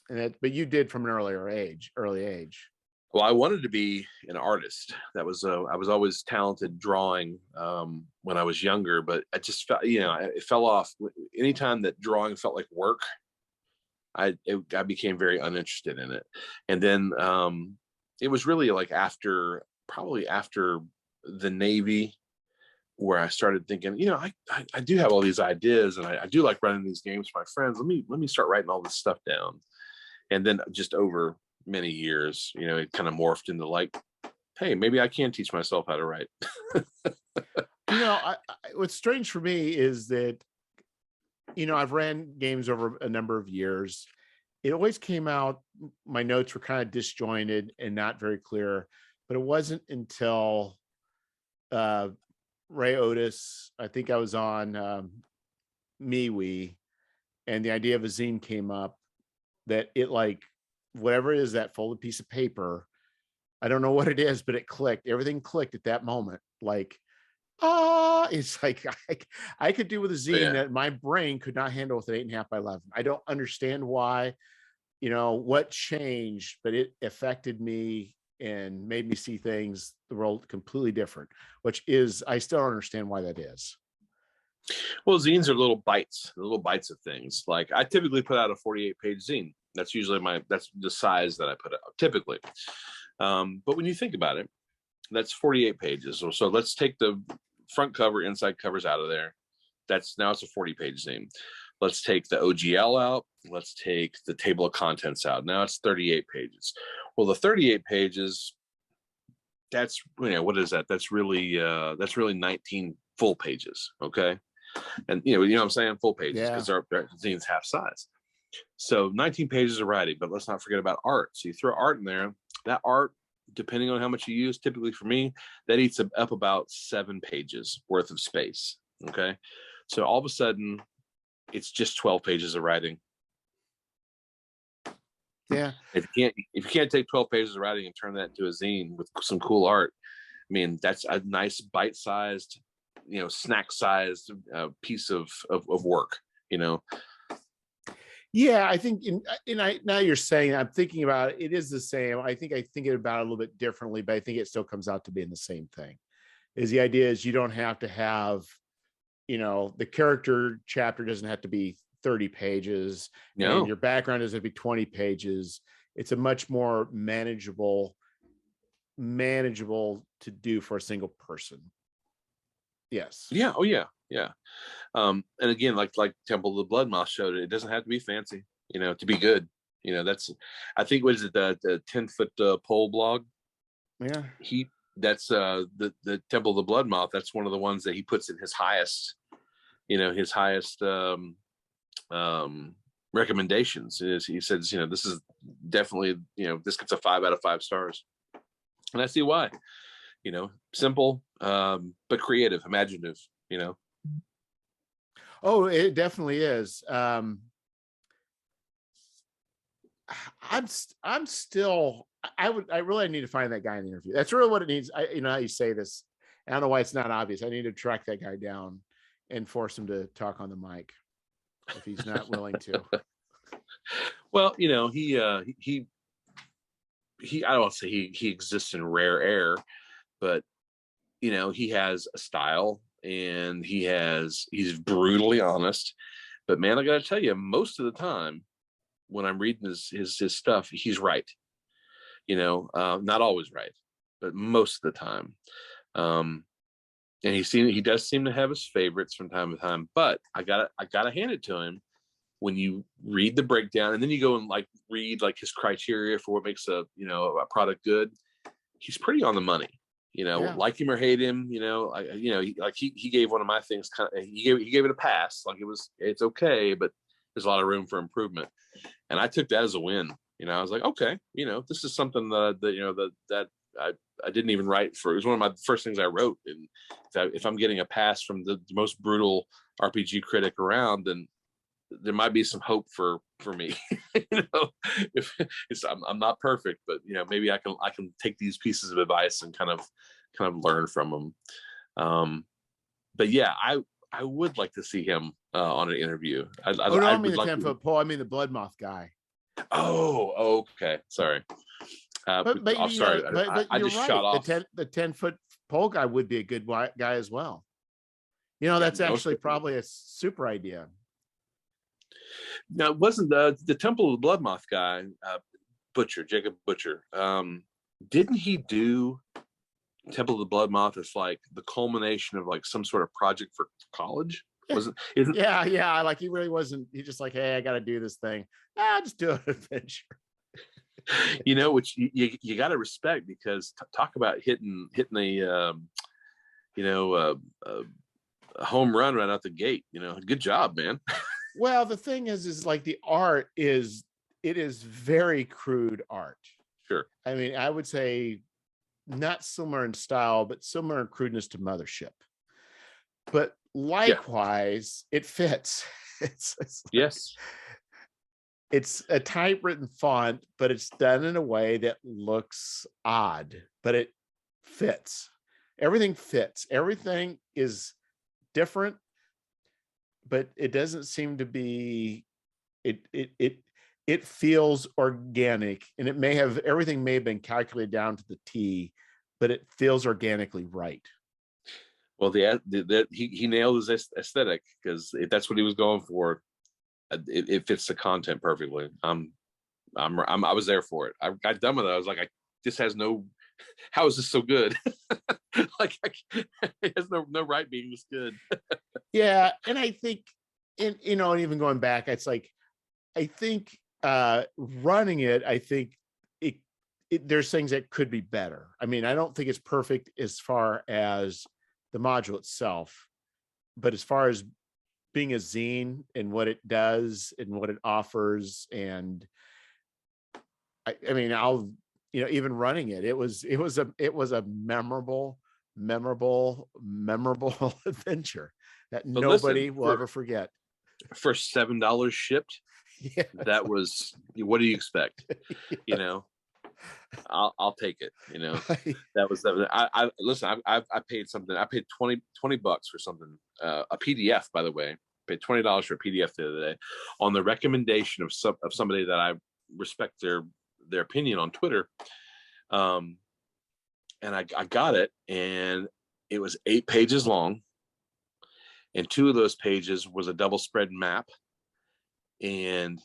but you did from an early age. Well, I wanted to be an artist. I was always talented drawing when I was younger, but I just felt, it fell off. Anytime that drawing felt like work, I became very uninterested in it. And then it was really like probably after the Navy, where I started thinking, I do have all these ideas, and I do like running these games for my friends. Let me start writing all this stuff down. And then just over many years, it kind of morphed into like, hey, maybe I can teach myself how to write. What's strange for me is that, I've ran games over a number of years. It always came out, my notes were kind of disjointed and not very clear, but it wasn't until Ray Otis, I think I was on MeWe, and the idea of a zine came up, that it, like, whatever it is, that folded piece of paper, I don't know what it is, but it clicked. Everything clicked at that moment. Like, it's like I could do with a zine that my brain could not handle with an 8.5 by 11. I don't understand why, what changed, but it affected me and made me see the world completely different, which is, I still don't understand why that is. Well, zines are little bites of things. Like I typically put out a 48-page zine. That's usually that's the size that I put out typically. But when you think about it, that's 48 pages. So let's take the front cover, inside covers out of there. Now it's a 40-page zine. Let's take the OGL out. Let's take the table of contents out. Now it's 38 pages. Well, the 38 pages, that's, what is that? That's really 19 full pages. Okay. And you know what I'm saying? Full pages, because our zine's half size. So 19 pages of writing, but let's not forget about art. So you throw art in there. That art, depending on how much you use, typically for me, that eats up about 7 pages worth of space. Okay. So all of a sudden, it's just 12 pages of writing. Yeah. If you can't take 12 pages of writing and turn that into a zine with some cool art, I mean, that's a nice bite-sized, snack-sized piece of work, Yeah, I think now you're saying, I'm thinking about it is the same. I think about it a little bit differently, but I think it still comes out to being the same thing. Is the idea is you don't have to have, the character chapter doesn't have to be 30 pages. No. And your background doesn't have to be 20 pages. It's a much more manageable to do for a single person. Yes. Yeah. Oh yeah. Yeah. And again, like Temple of the Bloodmoth showed it doesn't have to be fancy, to be good. That's, I think, what is it, the 10-foot pole blog? Yeah. That's the Temple of the Bloodmoth. That's one of the ones that he puts in his highest, recommendations. He says, this is definitely, this gets a 5 out of 5 stars, and I see why. Simple, but creative, imaginative. Oh, it definitely is. I'm still. I really need to find that guy in the interview. That's really what it needs. How you say this. I don't know why it's not obvious. I need to track that guy down and force him to talk on the mic if he's not willing to. Well, he I don't want to say he exists in rare air, but he has a style, and he's brutally honest. But man, I gotta tell you, most of the time when I'm reading his stuff, he's right. Not always right, but most of the time. And he does seem to have his favorites from time to time. But I gotta hand it to him. When you read the breakdown, and then you go and read his criteria for what makes a product good, he's pretty on the money. Yeah. Like him or hate him, he gave one of my things he gave it a pass. It's okay, but there's a lot of room for improvement. And I took that as a win. I was like, okay, this is something that I didn't even write for. It was one of my first things I wrote. And if I'm getting a pass from the most brutal RPG critic around, then there might be some hope for me. If I'm not perfect, but maybe I can take these pieces of advice and kind of learn from them. But yeah, I would like to see him on an interview. I mean the 10-foot pole. I mean the blood moth guy. Oh, okay. Sorry. But I'm sorry. I just shot off. The 10-foot pole guy would be a good guy as well. That's actually probably a super idea. Now, it wasn't the Temple of the Blood Moth guy, Jacob Butcher. Didn't he do Temple of the Blood Moth as the culmination of some sort of project for college? Yeah. He really wasn't. He just hey, I got to do this thing. I'll just do an adventure. Which you got to respect, because talk about hitting a a home run right out the gate. Good job, man. Well, the thing is the art is very crude art. Sure. I mean, I would say not similar in style, but similar in crudeness to Mothership. But likewise, it fits. Yes. It's a typewritten font, but it's done in a way that looks odd, but it fits. Everything fits. Everything is different, but it doesn't seem to be. It feels organic, and everything may have been calculated down to the T, but it feels organically right. Well, he nailed his aesthetic, because if that's what he was going for, it fits the content perfectly. I was there for it. I got done with it. I was like, this has no. How is this so good? It has no right being this good. Yeah, and I think, and even going back, it's I think running it, I think there's things that could be better. I mean, I don't think it's perfect as far as the module itself, but as far as being a zine and what it does and what it offers, and I mean, I'll even running it, it was a memorable adventure that nobody will ever forget. For $7 shipped, yes. That was, what do you expect? Yeah. I'll take it. That was I listen. I paid something. I paid $20 for something. A PDF, by the way. Paid $20 for a PDF the other day, on the recommendation of somebody that I respect their opinion on Twitter. And I got it, and it was 8 pages long, and 2 of those pages was a double spread map, and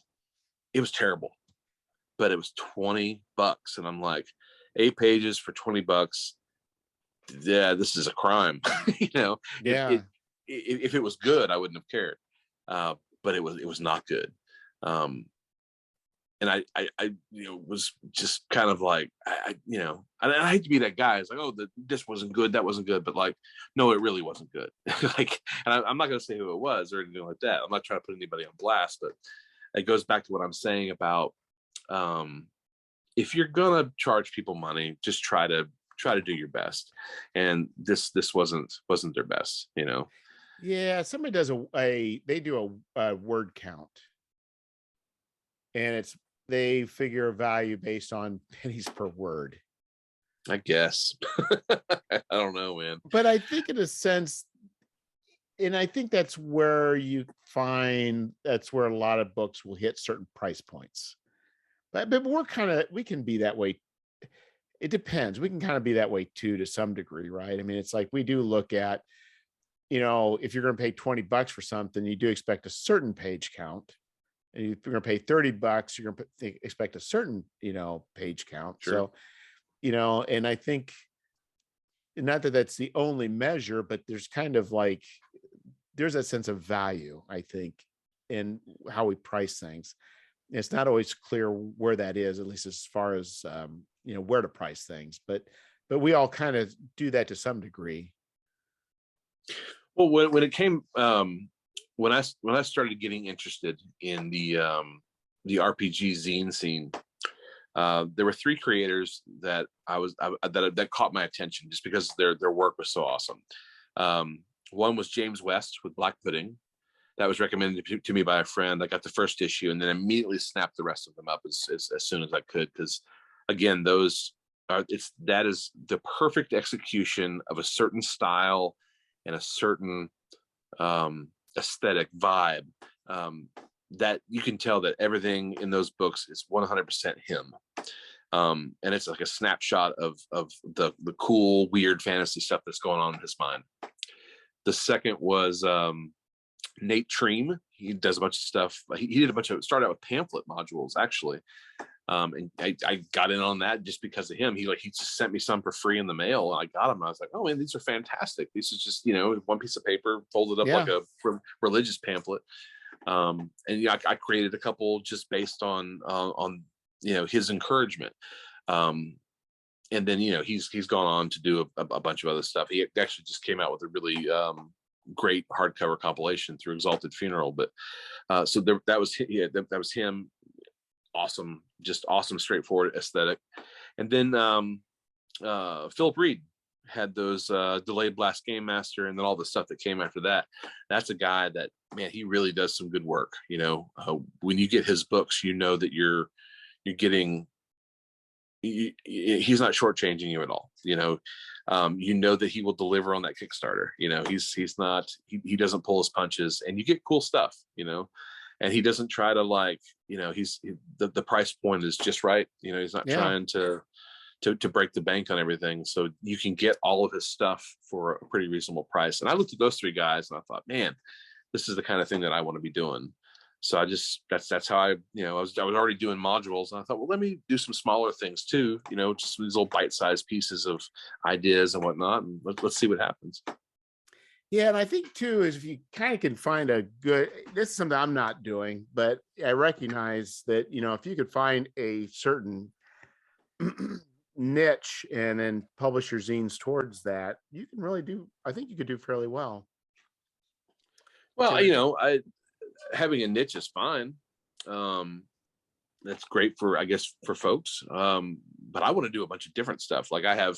it was terrible. But it was $20, and I'm like, 8 pages for $20. Yeah, this is a crime. Yeah. If it was good, I wouldn't have cared. But it was not good. was just kind of like, and I hate to be that guy. It's like, oh, this wasn't good, that wasn't good, but like, no, it really wasn't good. Like, and I'm not going to say who it was or anything like that. I'm not trying to put anybody on blast, but it goes back to what I'm saying about, if you're gonna charge people money, just try to do your best. And this wasn't their best, Yeah, somebody does they do a word count, and they figure a value based on pennies per word. I guess. I don't know, man. But I think in a sense, and I think that's where that's where a lot of books will hit certain price points. But we can be that way. It depends. We can kind of be that way too, to some degree, right? I mean, it's like we do look at, if you're going to pay $20 for something, you do expect a certain page count. And if you're going to pay $30, you're going to expect a certain, page count. Sure. So, and I think, not that that's the only measure, but there's kind of like, there's a sense of value, I think, in how we price things. It's not always clear where that is, at least as far as, where to price things, but we all kind of do that to some degree. Well, when it came, when I started getting interested in the RPG zine scene, there were 3 creators that that caught my attention just because their work was so awesome. One was James West with Black Pudding. That was recommended to me by a friend. I got the first issue and then immediately snapped the rest of them up as soon as I could, because again, that is the perfect execution of a certain style and a certain aesthetic vibe, that you can tell that everything in those books is 100% him. And it's like a snapshot of the cool, weird fantasy stuff that's going on in his mind. The second was Nate Treem. He does a bunch of stuff. He did started out with pamphlet modules, actually. And I got in on that just because of him. He just sent me some for free in the mail, and I got them. I was like, oh man, these are fantastic. These is just, one piece of paper folded up like a religious pamphlet. And I created a couple just based on his encouragement. And then he's gone on to do a bunch of other stuff. He actually just came out with a really great hardcover compilation through Exalted Funeral. But so that was him. Awesome, just awesome, straightforward aesthetic. And then Philip Reed had those Delayed Blast Game Master, and then all the stuff that came after that. That's a guy that, man, he really does some good work. When you get his books, that you're getting. He's not shortchanging you at all. That he will deliver on that Kickstarter. He's not. He doesn't pull his punches, and you get cool stuff. And he doesn't try to the price point is just right. He's not trying to break the bank on everything. So you can get all of his stuff for a pretty reasonable price. And I looked at those 3 guys and I thought, man, this is the kind of thing that I want to be doing. So that's how I was already doing modules, and I thought, well, let me do some smaller things too, just these little bite-sized pieces of ideas and whatnot, and let's see what happens. Yeah, and I think too is if you kind of can find this is something I'm not doing, but I recognize that if you could find a certain niche and then publish your zines towards that, you can really do. I think you could do fairly well. Well, having a niche is fine. That's great for, I guess, for folks. But I want to do a bunch of different stuff. Like I have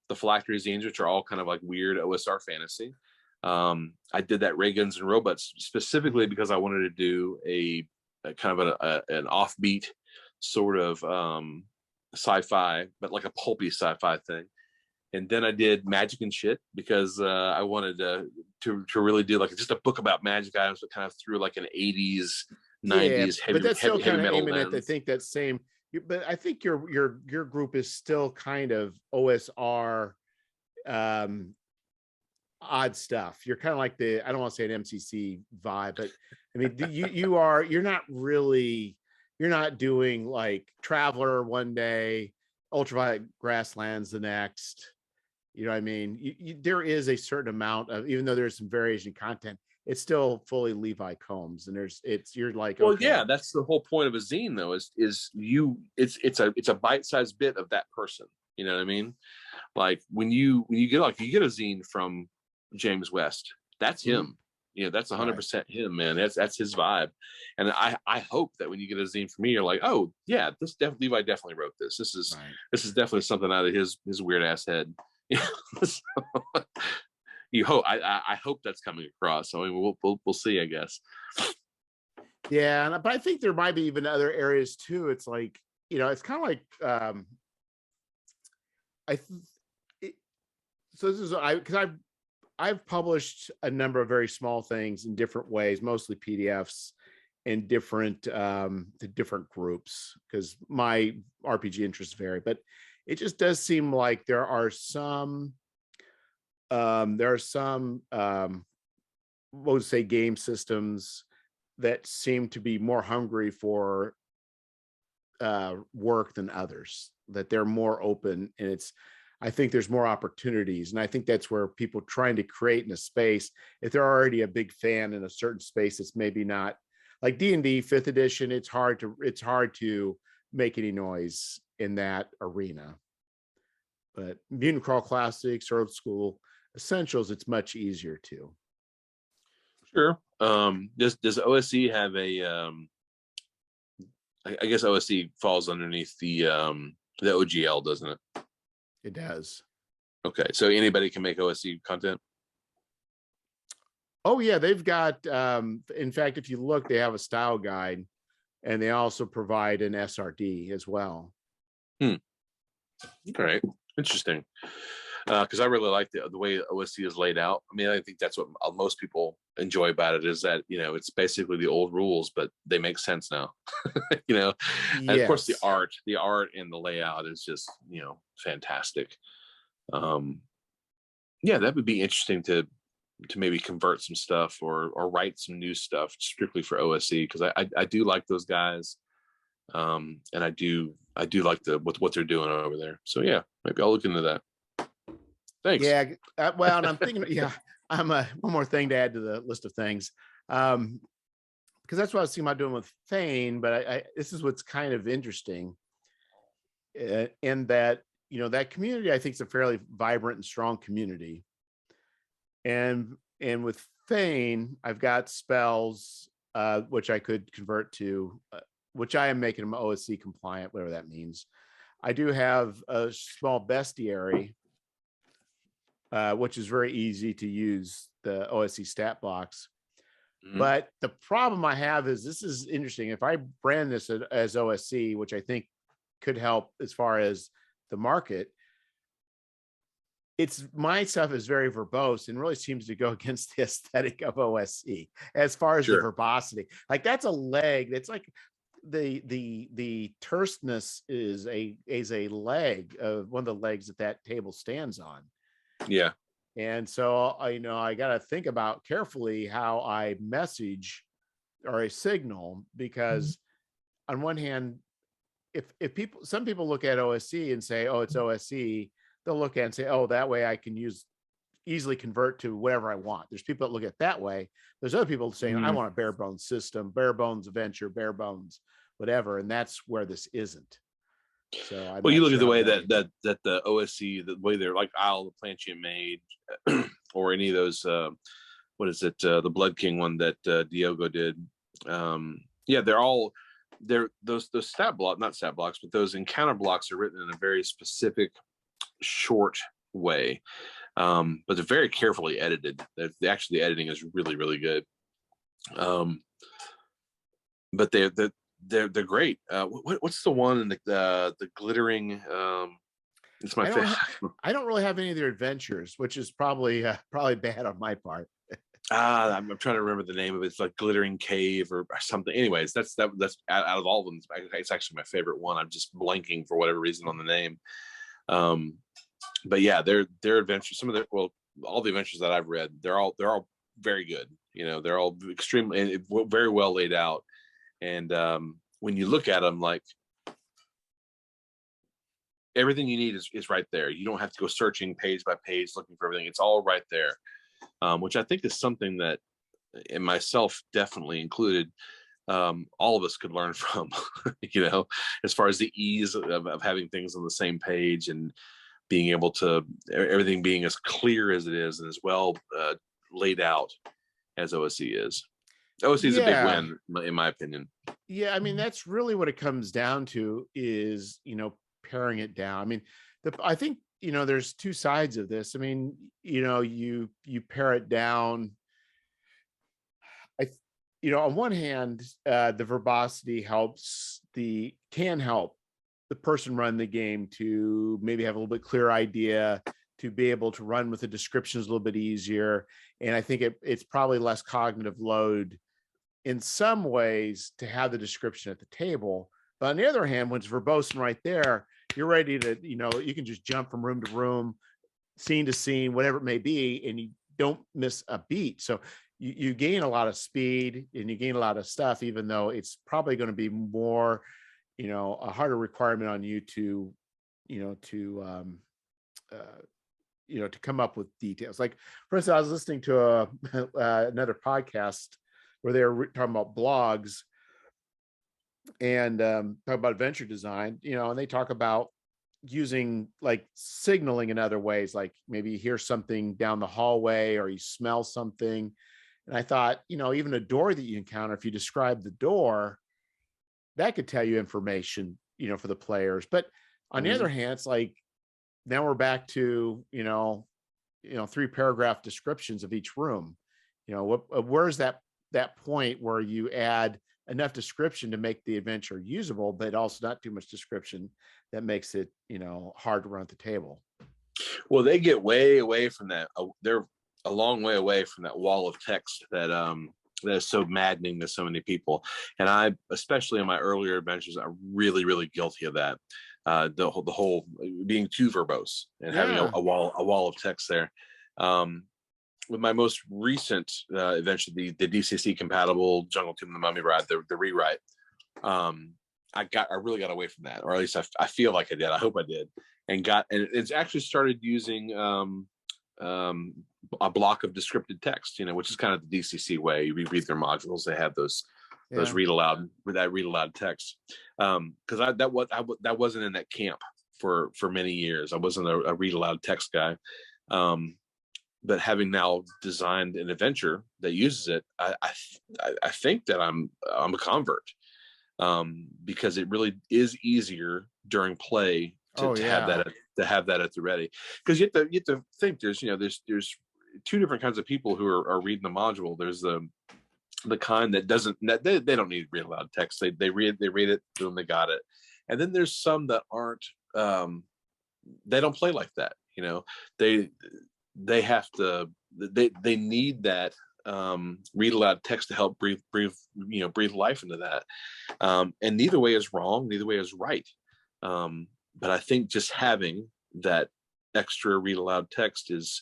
the phylactery zines, which are all kind of like weird OSR fantasy. I did that Ray Guns and Robots specifically because I wanted to do a kind of an offbeat sort of sci-fi, but like a pulpy sci-fi thing. And then I did magic and shit because I wanted to really do like just a book about magic items, but kind of through like an 80s, 90s heavy metal aiming at, I think that same. But I think your group is still kind of OSR, odd stuff. You're kind of like I don't want to say an MCC vibe, but I mean you're not doing like Traveler one day, Ultraviolet Grasslands the next. You know what I mean? There is a certain amount of, even though there's some variation in content, it's still fully Levi Combs, and you're like, Well, okay, yeah, that's the whole point of a zine, though, it's a bite-sized bit of that person. You know what I mean? Like when you get a zine from James West, that's mhm, him. You know, that's right. 100% him, man. That's his vibe. And I hope that when you get a zine from me, you're like, oh yeah, Levi definitely wrote this. Right. This is definitely something out of his weird ass head. So, you hope I hope that's coming across. So I mean, we'll see, I guess. Yeah, but I think there might be even other areas too. It's like, it's kind of like I th- it, so this is because I've published a number of very small things in different ways, mostly PDFs in different the different groups, because my RPG interests vary. But it just does seem like there are some what would say game systems that seem to be more hungry for work than others, that they're more open, and I think there's more opportunities. And I think that's where people trying to create in a space, if they're already a big fan in a certain space, it's maybe not like D&D 5th edition. It's hard to make any noise in that arena. But Mutant Crawl Classics, Old School Essentials, it's much easier to. Sure. Does OSE have a I guess OSE falls underneath the OGL, doesn't it? It does. Okay, so anybody can make OSE content. Oh yeah, they've got in fact, if you look, they have a style guide, and they also provide an SRD as well. All right, interesting. Because I really like the way OSE is laid out. I mean, I think that's what most people enjoy about it, is that, it's basically the old rules, but they make sense now. And of course the Yes. art and the layout is just, fantastic. Yeah, that would be interesting to maybe convert some stuff or write some new stuff strictly for OSE, because I do like those guys. And I do like what they're doing over there. So yeah, maybe I'll look into that. Thanks. Yeah. Well, and I'm thinking, yeah, one more thing to add to the list of things. Because that's what I was thinking about doing with Thane, but this is what's kind of interesting, in that, that community, I think, is a fairly vibrant and strong community. And with Thane, I've got spells, which I could convert to, which I am making them OSC compliant, whatever that means. I do have a small bestiary, which is very easy to use, the OSC stat blocks. Mm-hmm. But the problem I have is, this is interesting. If I brand this as OSC, which I think could help as far as the market, my stuff is very verbose and really seems to go against the aesthetic of OSC as far as the verbosity. Like, that's a leg. It's like the terseness is a leg of one of the legs that table stands on. Yeah. And so, I got to think about carefully how I message or a signal, because on one hand, if some people look at OSC and say, oh, it's OSC, they'll look at it and say, oh, that way I can easily convert to whatever I want. There's people that look at it that way. There's other people saying, I want a bare bones system, bare bones adventure, bare bones, whatever. And that's where this isn't. So well, you look at the way that the OSC, the way they're like Isle of Plantia made, or any of those, what is it, the Blood King one that Diogo did. Yeah, they're those stat block, not stat blocks, but those encounter blocks are written in a very specific, short way, but they're very carefully edited. Actually, the editing is really, really good. But they're great. What's the one in the glittering? It's my favorite. I don't really have any of their adventures, which is probably bad on my part. I'm trying to remember the name of it. It's like Glittering Cave or something. Anyways, that's out of all of them, it's actually my favorite one. I'm just blanking for whatever reason on the name. But yeah, their adventures, all the adventures that I've read, they're all very good. They're all extremely, very well laid out. And when you look at them, like, everything you need is right there. You don't have to go searching page by page looking for everything. It's all right there, which I think is something that, and myself definitely included, all of us could learn from, as far as the ease of having things on the same page, and being able to, everything being as clear as it is and as well laid out as OSE is. OSE is a big win, in my opinion. Yeah, I mean, that's really what it comes down to is, paring it down. I mean, I think, there's two sides of this. I mean, you pare it down. On one hand, the verbosity can help the person run the game to maybe have a little bit clearer idea, to be able to run with the descriptions a little bit easier. And I think it's probably less cognitive load in some ways to have the description at the table. But on the other hand, when it's verbose and right there, you're ready to, you can just jump from room to room, scene to scene, whatever it may be, and you don't miss a beat. So you gain a lot of speed and you gain a lot of stuff, even though it's probably going to be more, a harder requirement on you to come up with details. Like, for instance, I was listening to another podcast where they were talking about blogs and talk about adventure design, and they talk about using like signaling in other ways, like maybe you hear something down the hallway or you smell something. And I thought, even a door that you encounter, if you describe the door, that could tell you information, for the players. But on the other hand, it's like, now we're back to, 3-paragraph descriptions of each room. Where's that point where you add enough description to make the adventure usable, but also not too much description that makes it, hard to run at the table? Well, they get way away from that. They're a long way away from that wall of text that is so maddening to so many people. And I, especially in my earlier adventures, I'm really, really guilty of that. The whole being too verbose and having a wall of text there. With my most recent adventure, the DCC compatible Jungle Tomb and the Mummy Ride, the rewrite, I really got away from that, or at least I feel like I did. I hope I did, and it's actually started using a block of descriptive text, which is kind of the DCC way. You read their modules; they have those read aloud text. Because that wasn't in that camp for many years. I wasn't a read aloud text guy. But having now designed an adventure that uses it, I think that I'm a convert, because it really is easier during play to have that at the ready. Because you have to think there's two different kinds of people who are reading the module. There's the kind that they don't need read aloud text. They read it, boom, they got it. And then there's some that aren't. They don't play like that. They have to. They need that read aloud text to help breathe life into that. And neither way is wrong. Neither way is right. But I think just having that extra read aloud text is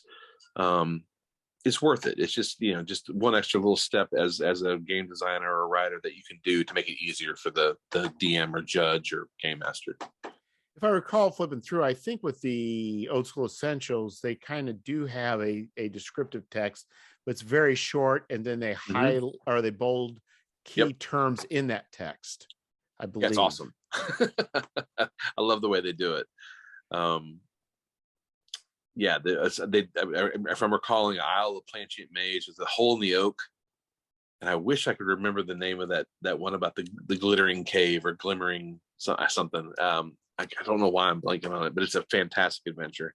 worth it. It's just just one extra little step as a game designer or a writer that you can do to make it easier for the DM or judge or game master. If I recall flipping through, I think with the Old School Essentials, they kind of do have a descriptive text, but it's very short, and then they highlight or they bold key terms in that text, I believe. That's awesome. I love the way they do it. If I'm recalling, Isle of Planchette Mage with the hole in the oak, and I wish I could remember the name of that one about the glittering cave or glimmering something. I don't know why I'm blanking on it, but it's a fantastic adventure.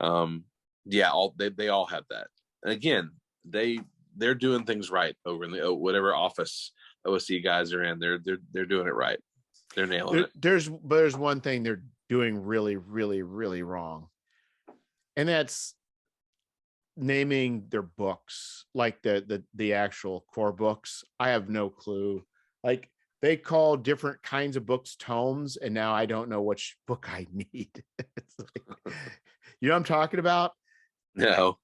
They all have that, and again, they're doing things right over in the whatever office OSE guys are in. They're doing it right. They're nailing it. There's one thing they're doing really, really, really wrong, and that's naming their books like the actual core books. I have no clue. Like, they call different kinds of books tomes, and now I don't know which book I need. It's like, you know what I'm talking about? No.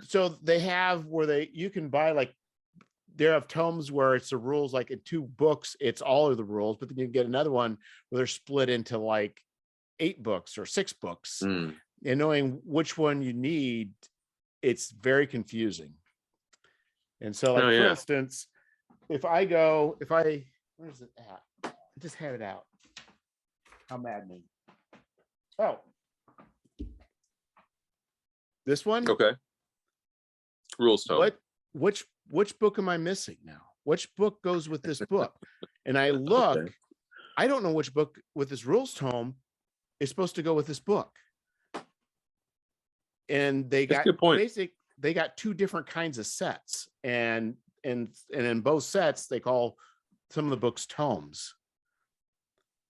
So they have where you can buy, like, they have tomes where it's the rules, like in 2 books, it's all of the rules, but then you get another one where they're split into like 8 books or 6 books, Mm. and knowing which one you need, it's very confusing. And so, like, Oh for yeah. instance, where's it at? I just had it out. How maddening. Oh, this one. Okay. Rules tome. Which book am I missing now? Which book goes with this book? And I look, Okay. I don't know which book with this rules tome is supposed to go with this book. And they That's got a good point. they got 2 different kinds of sets, and in both sets they call some of the books tomes.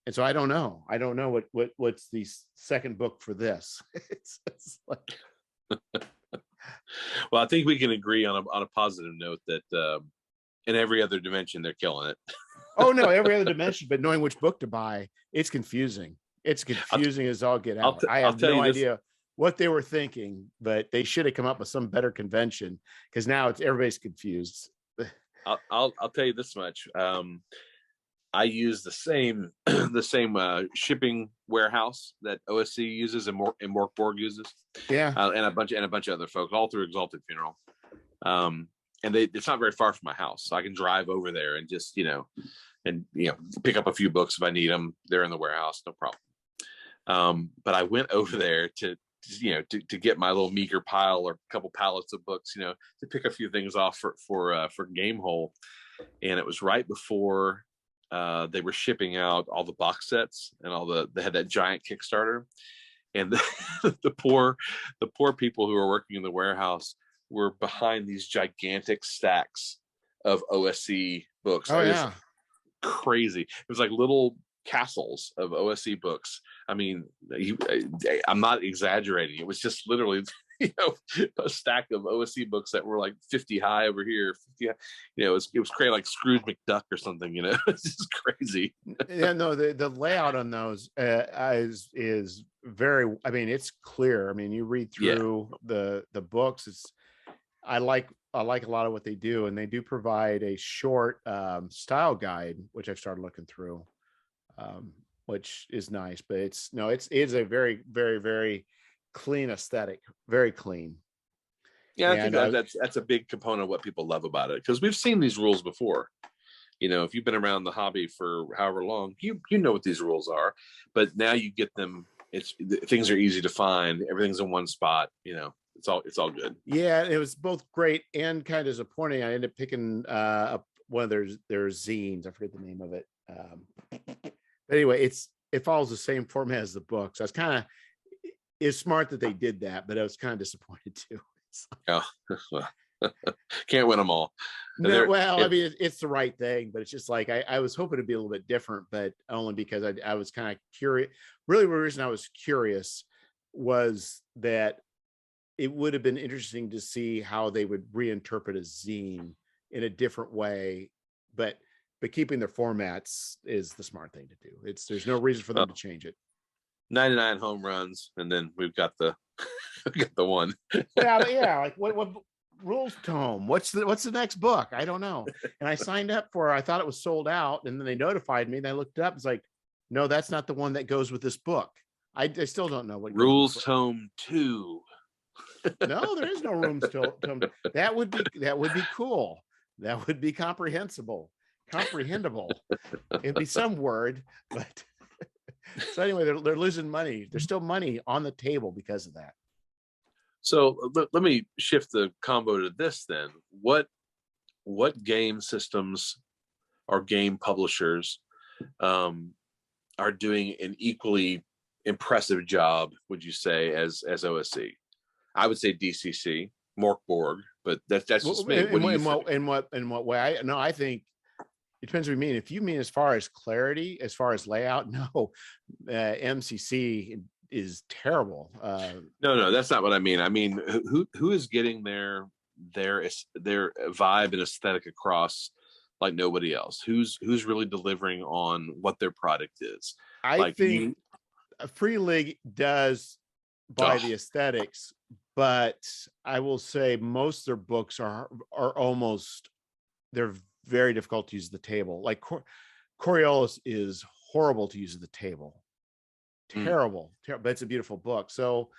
And so I don't know what's the second book for this. It's like, Well, I think we can agree on a positive note that in every other dimension they're killing it. oh no, every other dimension, but knowing which book to buy, it's confusing. It's confusing as all get out. I have no idea what they were thinking, but they should have come up with some better convention, because now everybody's confused. I'll tell you this much. I use the same shipping warehouse that OSC uses and Morkborg uses. Yeah, and a bunch of other folks, all through Exalted Funeral. And it's not very far from my house, so I can drive over there and just pick up a few books if I need them. They're in the warehouse, no problem. But I went over there to get my little meager pile or a couple pallets of books, to pick a few things off for Gamehole. And it was right before they were shipping out all the box sets and they had that giant Kickstarter, and the poor people who were working in the warehouse were behind these gigantic stacks of OSC books. oh yeah, crazy. It was like little castles of OSC books. I mean, I'm not exaggerating. It was just literally a stack of OSC books that were like 50 high over here, 50 high. It was crazy, like Scrooge McDuck or something. It's just crazy. Yeah, no, the layout on those is very, I mean, it's clear. I mean, you read through the books, I like a lot of what they do, and they do provide a short style guide, which I've started looking through, which is nice. But it's a very, very, very clean aesthetic, very clean. Yeah, I think that's a big component of what people love about it, because we've seen these rules before. If you've been around the hobby for however long, you know what these rules are, but now you get them. Things are easy to find. Everything's in one spot. It's all good. Yeah, it was both great and kind of disappointing. I ended up picking up one of their zines. I forget the name of it. But anyway, it follows the same format as the book. So it's smart that they did that, but I was kind of disappointed too. Oh, can't win them all. No, well, I mean, it's the right thing, but it's just like I was hoping to be a little bit different, but only because I was kind of curious. Really, the reason I was curious was that it would have been interesting to see how they would reinterpret a zine in a different way, but keeping their formats is the smart thing to do. There's no reason for them to change it. 99 home runs, and then we've got the one. yeah, like what rules tome? What's the next book? I don't know. And I signed up for it. I thought it was sold out, and then they notified me, and I looked it up. It's like, no, that's not the one that goes with this book. I still don't know what rules tome 2. No, there is no rooms tome. That would be cool. That would be comprehensible. It'd be some word, but so anyway, they're losing money. There's still money on the table because of that. So let me shift the combo to this then. What game systems or game publishers are doing an equally impressive job, would you say, as OSC? I would say DCC, Morkborg, but that's just me. In what way? I think it depends what you mean. If you mean as far as clarity, as far as layout, no, MCC is terrible. No, that's not what I mean. I mean, who is getting their vibe and aesthetic across like nobody else? Who's really delivering on what their product is? I think Free League does by the aesthetics, but I will say most of their books are almost, they're very difficult to use at the table. Like Coriolis is horrible to use at the table. terrible, but it's a beautiful book. So,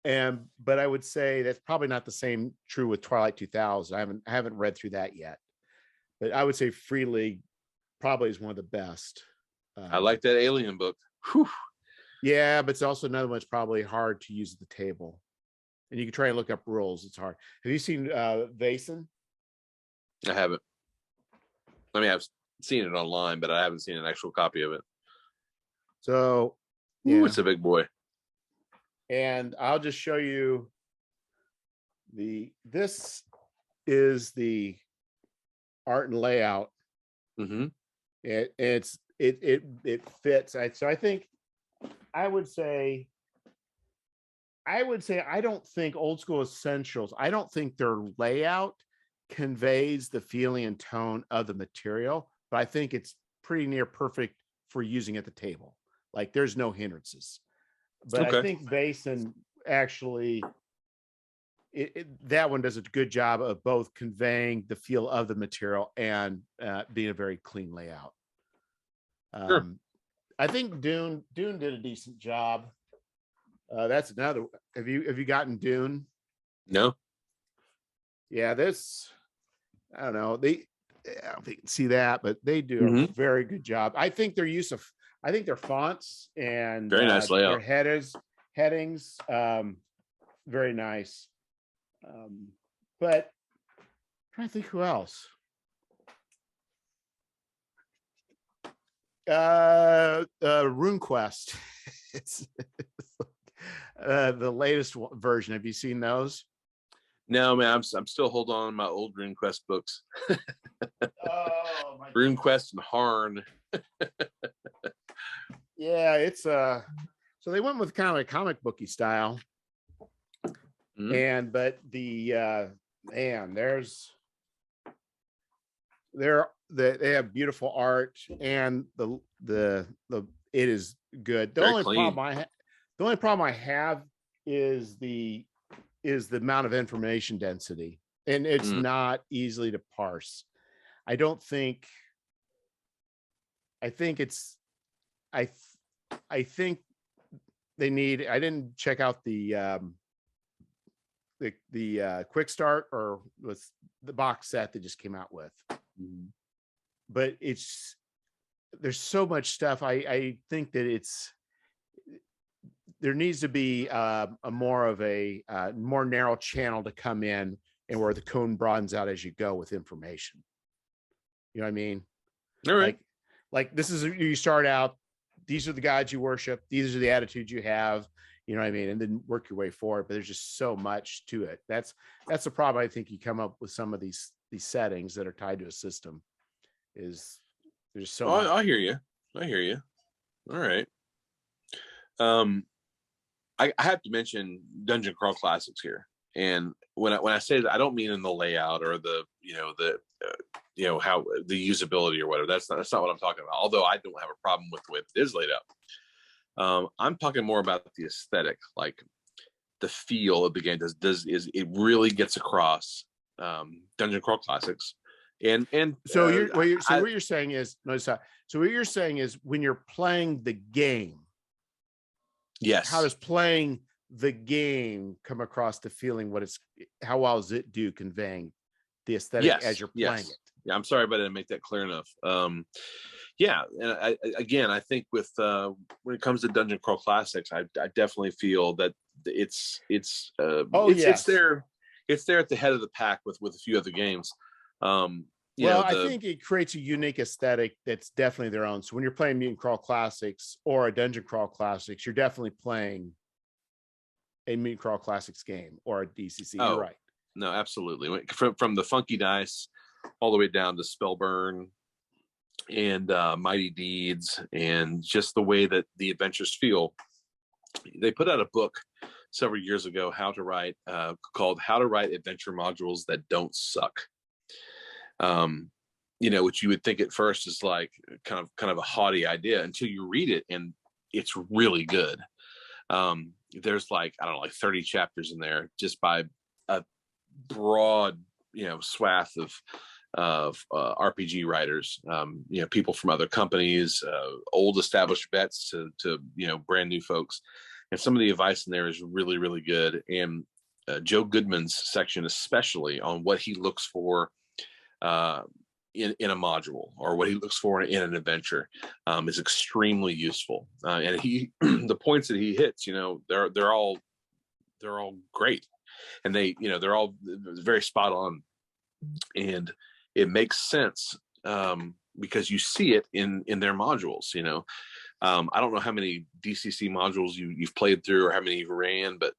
but I would say that's probably not the same true with Twilight 2000. I haven't read through that yet, but I would say Free League probably is one of the best. I like that Alien book. Whew. Yeah, but it's also another one that's probably hard to use at the table. And you can try and look up rules. It's hard. Have you seen Vaesen? I haven't. I mean, I've seen it online, but I haven't seen an actual copy of it. So, yeah. Ooh, it's a big boy. And I'll just show you this is the art and layout. Mm-hmm. It fits. So I think I would say I don't think Old School Essentials, I don't think their layout conveys the feeling and tone of the material, but I think it's pretty near perfect for using at the table. Like there's no hindrances. But okay. I think Vaesen actually that one does a good job of both conveying the feel of the material and being a very clean layout. Sure. I think Dune did a decent job. That's another. Have you gotten Dune? No. Yeah, I don't know. I don't think you can see that, but they do a very good job. I think their fonts and very nice layout. Their headings, very nice. But I'm trying to think who else. Rune Quest. it's the latest version. Have you seen those? No, man. I'm still holding on to my old Rune Quest books. Oh, my Rune Quest and Harn. Yeah, it's so they went with kind of a comic booky style. Mm-hmm. But the man, they have beautiful art, and the it is good. The only problem I have is the amount of information density, and it's not easily to parse. I think they need. I didn't check out the quick start or with the box set they just came out with, but there's so much stuff. I think that there needs to be a more narrow channel to come in, and where the cone broadens out as you go with information. You know what I mean? All right. Like this is, you start out, these are the gods you worship, these are the attitudes you have, you know what I mean, and then work your way forward. But there's just so much to it. That's the problem. I think you come up with some of these settings that are tied to a system. Is there's so much. I hear you. All right. I have to mention Dungeon Crawl Classics here, and when I say that, I don't mean in the layout or the how the usability or whatever. That's not what I'm talking about. Although I don't have a problem with the way it is laid out. I'm talking more about the aesthetic, like the feel of the game. It really gets across Dungeon Crawl Classics, and so what you're saying is when you're playing the game. Yes. How does playing the game come across the feeling? How well does it do conveying the aesthetic as you're playing it? Yeah, I'm sorry, but I didn't make that clear enough. Yeah, and I think with when it comes to Dungeon Crawl Classics, I definitely feel that it's there at the head of the pack with a few other games. I think it creates a unique aesthetic that's definitely their own. So when you're playing Mutant Crawl Classics or a Dungeon Crawl Classics, you're definitely playing a Mutant Crawl Classics game or a DCC. You're right. No, absolutely. From the Funky Dice all the way down to Spellburn and Mighty Deeds, and just the way that the adventures feel. They put out a book several years ago, called How to Write Adventure Modules That Don't Suck. Which you would think at first is like kind of a haughty idea until you read it, and it's really good. There's like 30 chapters in there, just by a broad swath RPG writers, people from other companies, old established vets to brand new folks. And some of the advice in there is really, really good. And Joe Goodman's section, especially on what he looks for in a module, or what he looks for in an adventure, is extremely useful. And he, the points that he hits, they're all great, and they're all very spot on, and it makes sense, because you see it in their modules. I don't know how many DCC modules you've played through or how many you've ran, but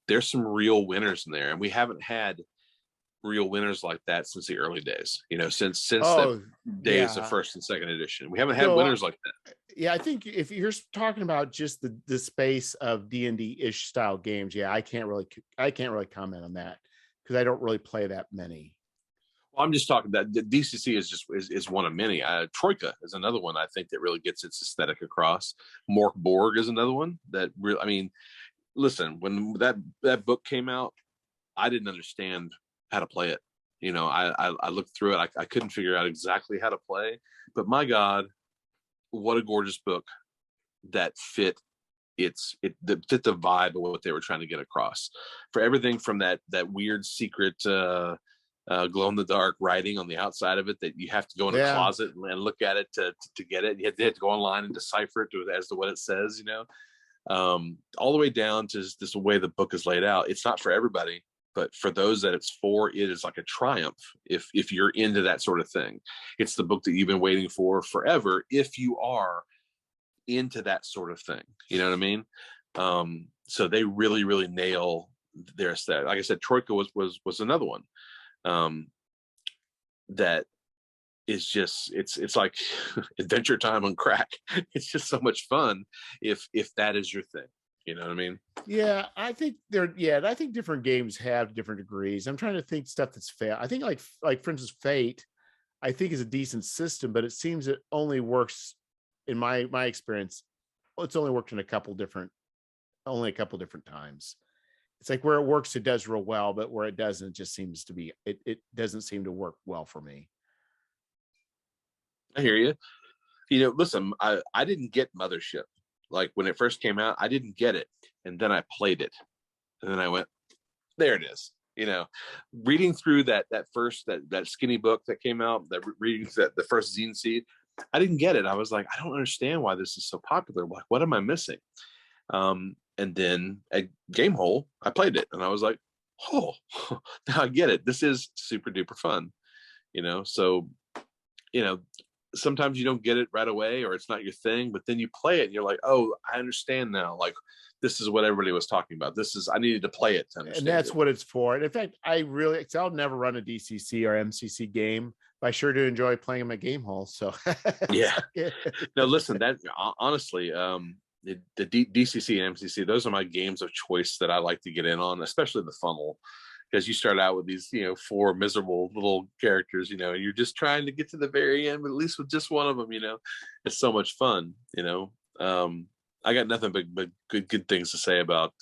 there's some real winners in there, and we haven't had real winners like that since the early days. Since the days of first and second edition, we haven't had winners like that. Yeah, I think if you're talking about just the space of D&D-ish style games, I can't really comment on that, because I don't really play that many. Well, I'm just talking that the DCC is one of many. Troika is another one I think that really gets its aesthetic across. Mork Borg is another one that really, listen, when that book came out, I didn't understand how to play it. I looked through it. I couldn't figure out exactly how to play, but my God, what a gorgeous book that fit the vibe of what they were trying to get across. For everything from that weird secret glow in the dark writing on the outside of it that you have to go in a closet and look at it to get it. You have to go online and decipher it as to what it says, all the way down to just the way the book is laid out. It's not for everybody, but for those that it's for, it is like a triumph. If you're into that sort of thing, it's the book that you've been waiting for forever. If you are into that sort of thing, you know what I mean? So they really, really nail their aesthetic. Like I said, Troika was another one. That is just it's like Adventure Time on crack. It's just so much fun if that is your thing. You know what I mean? Yeah, I think I think different games have different degrees. I'm trying to think stuff that's fair. I think like for instance, Fate, I think is a decent system, but it seems it only works in my experience. Well, it's only worked in a couple different times. It's like where it works, it does real well, but where it doesn't, it just seems to be, it doesn't seem to work well for me. I hear you. Listen, I didn't get Mothership. Like when it first came out, I didn't get it. And then I played it. And then I went, there it is. Reading through that skinny book that came out, reading the first zine seed, I didn't get it. I was like, I don't understand why this is so popular. Like, what am I missing? And then at Gamehole, I played it and I was like, oh, now I get it. This is super duper fun. So, sometimes you don't get it right away or it's not your thing, but then you play it and you're like, oh, I understand now. Like, this is what everybody was talking about. I needed to play it to understand. And that's what it's for. And in fact, I'll never run a DCC or MCC game, but I sure do enjoy playing them at Gamehole. So yeah. No, listen, that honestly, the DCC and MCC, those are my games of choice that I like to get in on, especially the funnel, because you start out with these, 4 miserable little characters, and you're just trying to get to the very end, but at least with just one of them, it's so much fun. I got nothing but good things to say about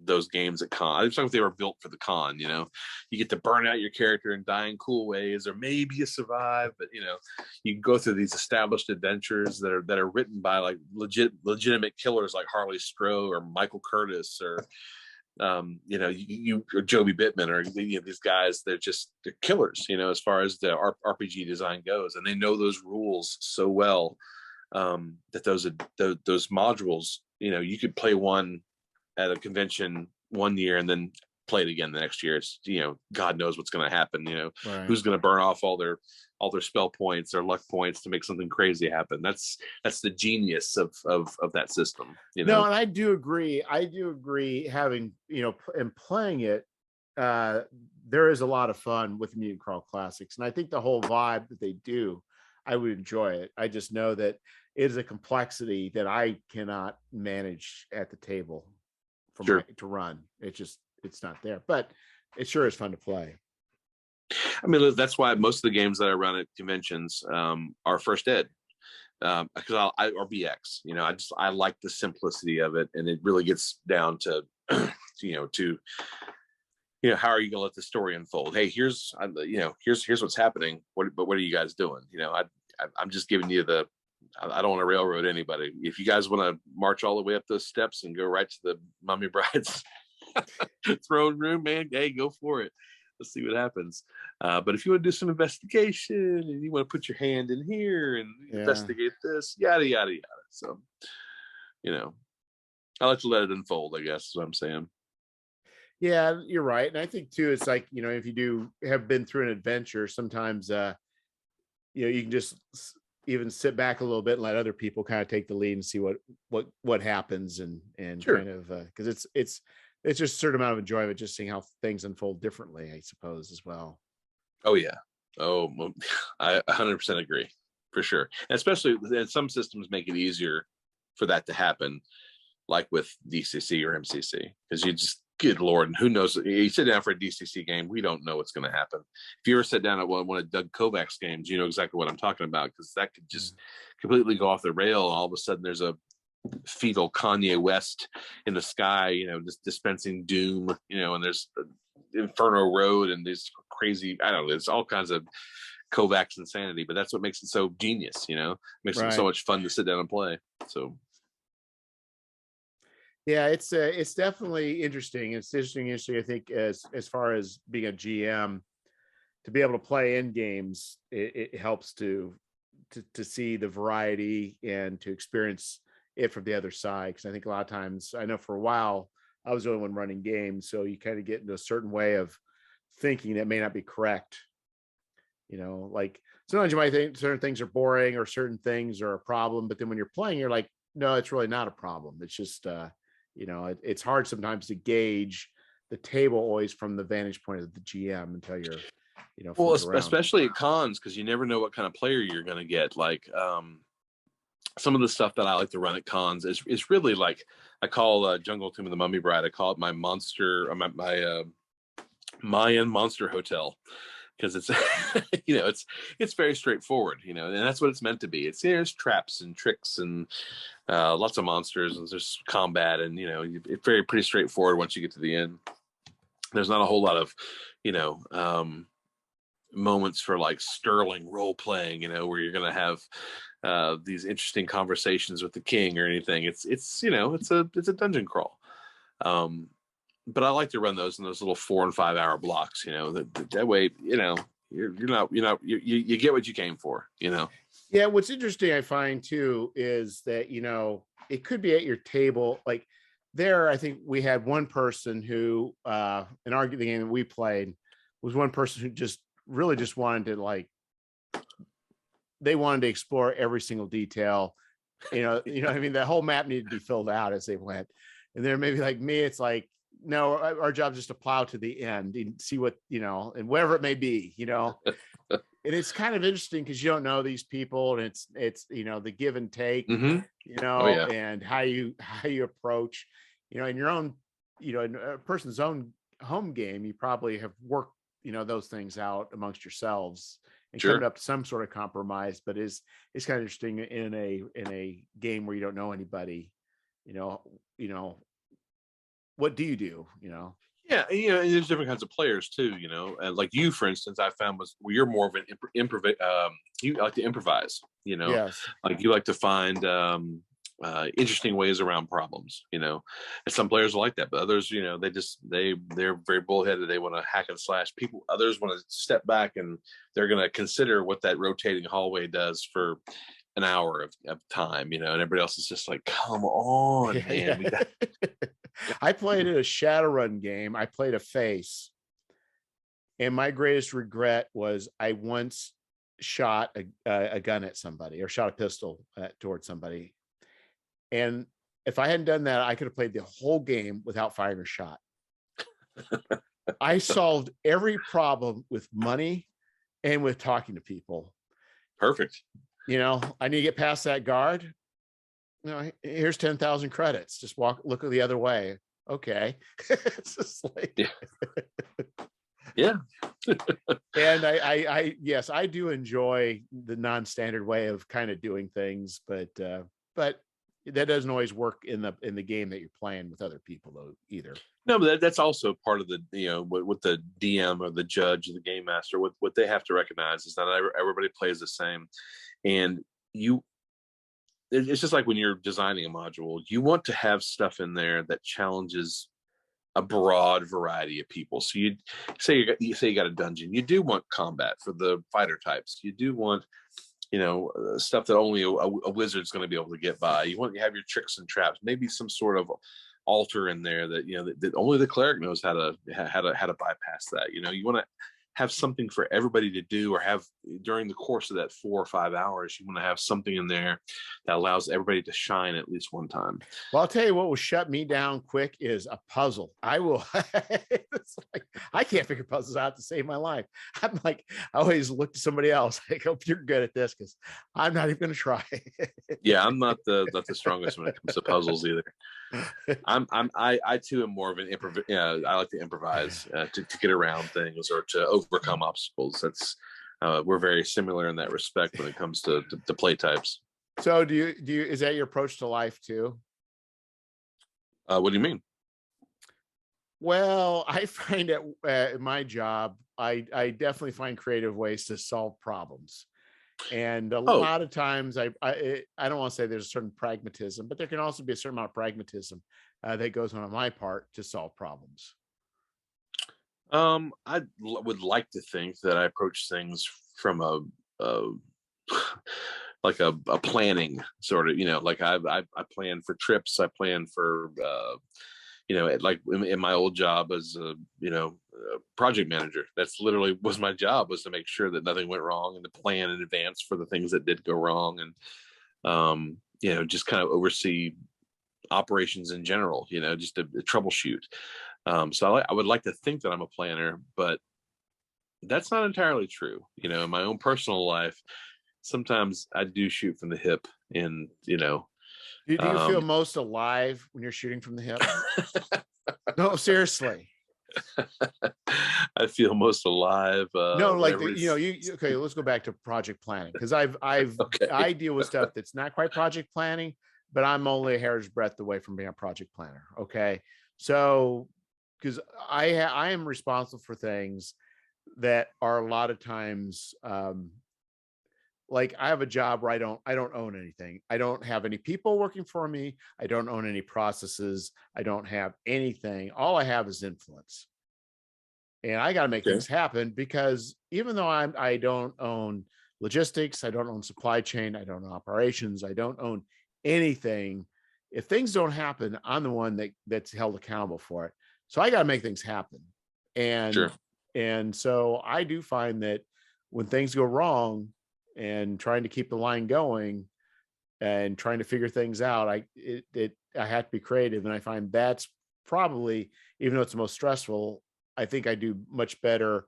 those games at con. I just think they were built for the con. You get to burn out your character and die in cool ways, or maybe you survive, but you can go through these established adventures that are written by like legitimate killers like Harley Stroh or Michael Curtis or you or Joby Bittman or these guys. They're killers, as far as the RPG design goes, and they know those rules so well, that those modules, you could play one at a convention one year and then play it again the next year. It's God knows what's going to happen. Right. Who's going to burn off all their spell points or luck points to make something crazy happen. That's the genius of that system. No, and I do agree having and playing it, there is a lot of fun with Mutant Crawl Classics, and I think the whole vibe that they do, I would enjoy it. I just know that it is a complexity that I cannot manage at the table to run. It's not there, but it sure is fun to play. I mean, that's why most of the games that I run at conventions are first ed, because or BX. I like the simplicity of it, and it really gets down to, how are you going to let the story unfold? Hey, here's what's happening. But what are you guys doing? I'm just giving you I don't want to railroad anybody. If you guys want to march all the way up those steps and go right to the Mummy Bride's throne room, man, hey, go for it. Let's see what happens. But if you want to do some investigation and you want to put your hand in here and investigate this, yada, yada, yada. So, I like to let it unfold, I guess is what I'm saying. Yeah, you're right. And I think too, it's like, if you have been through an adventure, sometimes, you can just even sit back a little bit and let other people kind of take the lead and see what happens and sure. Kind of, because it's just a certain amount of enjoyment, just seeing how things unfold differently, I suppose, as well. Oh yeah. Oh, I 100% agree, for sure. And especially some systems make it easier for that to happen, like with DCC or MCC, because you just, good Lord, and who knows? You sit down for a DCC game, we don't know what's going to happen. If you ever sit down at one of Doug Kovac's games, you know exactly what I'm talking about, because that could just completely go off the rail. All of a sudden, there's a fetal Kanye West in the sky, just dispensing doom, and there's Inferno Road and there's crazy, I don't know, there's all kinds of Kovac's insanity, but that's what makes it so genius, makes it so much fun to sit down and play. So yeah, it's definitely interesting. It's interesting, I think, as far as being a GM, to be able to play in games, it helps to see the variety and to experience it from the other side. Because I think a lot of times, I know for a while I was the only one running games, so you kind of get into a certain way of thinking that may not be correct. Like sometimes you might think certain things are boring or certain things are a problem, but then when you're playing, you're like, no, it's really not a problem. It's just it's hard sometimes to gauge the table always from the vantage point of the GM until you're well, especially at cons, because you never know what kind of player you're going to get. Like some of the stuff that I like to run at cons is really like, I call Jungle Tomb of the Mummy Bride, I call it my monster, my Mayan monster hotel, because it's it's very straightforward, and that's what it's meant to be. There's traps and tricks and lots of monsters, and there's combat, and it's pretty straightforward once you get to the end. There's not a whole lot of moments for like sterling role playing, where you're going to have these interesting conversations with the king or anything. It's a dungeon crawl. But I like to run those in those little 4 and 5 hour blocks, that way, you get what you came for, Yeah, what's interesting, I find too, is that it could be at your table. Like there, I think we had one person who in the game that we played was one person who just really just wanted to they wanted to explore every single detail. I mean, the whole map needed to be filled out as they went. And then maybe like me, it's like, no, our job is just to plow to the end and see what, and whatever it may be, and it's kind of interesting because you don't know these people, and it's the give and take, and how you approach, in your own, in a person's own home game, you probably have worked, those things out amongst yourselves and coming up to some sort of compromise. But it's kind of interesting in a game where you don't know anybody, what do you do, Yeah, and there's different kinds of players too, like you, for instance, I found you're more of an you like to improvise, Yes. like you like to find interesting ways around problems, and some players are like that, but others, they're very bullheaded. They want to hack and slash people. Others want to step back and they're going to consider what that rotating hallway does for an hour of time, and everybody else is just like, come on, man. Yeah. I played a Shadowrun game. I played a face, and my greatest regret was I once shot a gun at somebody, or shot a pistol towards somebody. And if I hadn't done that, I could have played the whole game without firing a shot. I solved every problem with money and with talking to people. Perfect. I need to get past that guard. Here's 10,000 credits. Just look the other way. Okay. It's just like, yeah. And yes, I do enjoy the non-standard way of kind of doing things, but that doesn't always work in the game that you're playing with other people though either. No, but that's also part of the, what the DM or the judge or the game master, what they have to recognize is not everybody plays the same. And it's just like when you're designing a module, you want to have stuff in there that challenges a broad variety of people. So you say you got a dungeon, you do want combat for the fighter types. You do want, stuff that only a wizard's going to be able to get by. You want to have your tricks and traps, maybe some sort of altar in there that that only the cleric knows how to bypass that. You want to have something for everybody to do, or have during the course of that 4 or 5 hours, you want to have something in there that allows everybody to shine at least one time. Well, I'll tell you what will shut me down quick is a puzzle. I will. It's like, I can't figure puzzles out to save my life. I'm like, I always look to somebody else. I hope you're good at this because I'm not even going to try. Yeah, I'm not the strongest when it comes to puzzles either. I too am more of an I like to improvise to get around things or to overcome obstacles. That's we're very similar in that respect when it comes to play types. So do you is that your approach to life too? What do you mean? Well, I find at my job, I definitely find creative ways to solve problems. And a lot of times I don't want to say there's a certain pragmatism, but there can also be a certain amount of pragmatism that goes on my part to solve problems. I would like to think that I approach things from a like a planning sort of, like I plan for trips. I plan for, like in my old job as a project manager, that's literally was my job, was to make sure that nothing went wrong and to plan in advance for the things that did go wrong. And, just kind of oversee operations in general, just to troubleshoot. So I would like to think that I'm a planner, but that's not entirely true. In my own personal life, sometimes I do shoot from the hip, and Do you feel most alive when you're shooting from the hip? No, seriously. I feel most alive. No, like okay. Let's go back to project planning, because Okay. I deal with stuff that's not quite project planning, but I'm only a hair's breadth away from being a project planner. Okay, so because I am responsible for things that are a lot of times. Like I have a job where I don't own anything. I don't have any people working for me. I don't own any processes. I don't have anything. All I have is influence. And I got to make things happen, because even though I don't own logistics, I don't own supply chain, I don't own operations, I don't own anything. If things don't happen, I'm the one that's held accountable for it. So I got to make things happen. And so I do find that when things go wrong, and trying to keep the line going and trying to figure things out, I have to be creative. And I find that's probably, even though it's the most stressful, I think I do much better.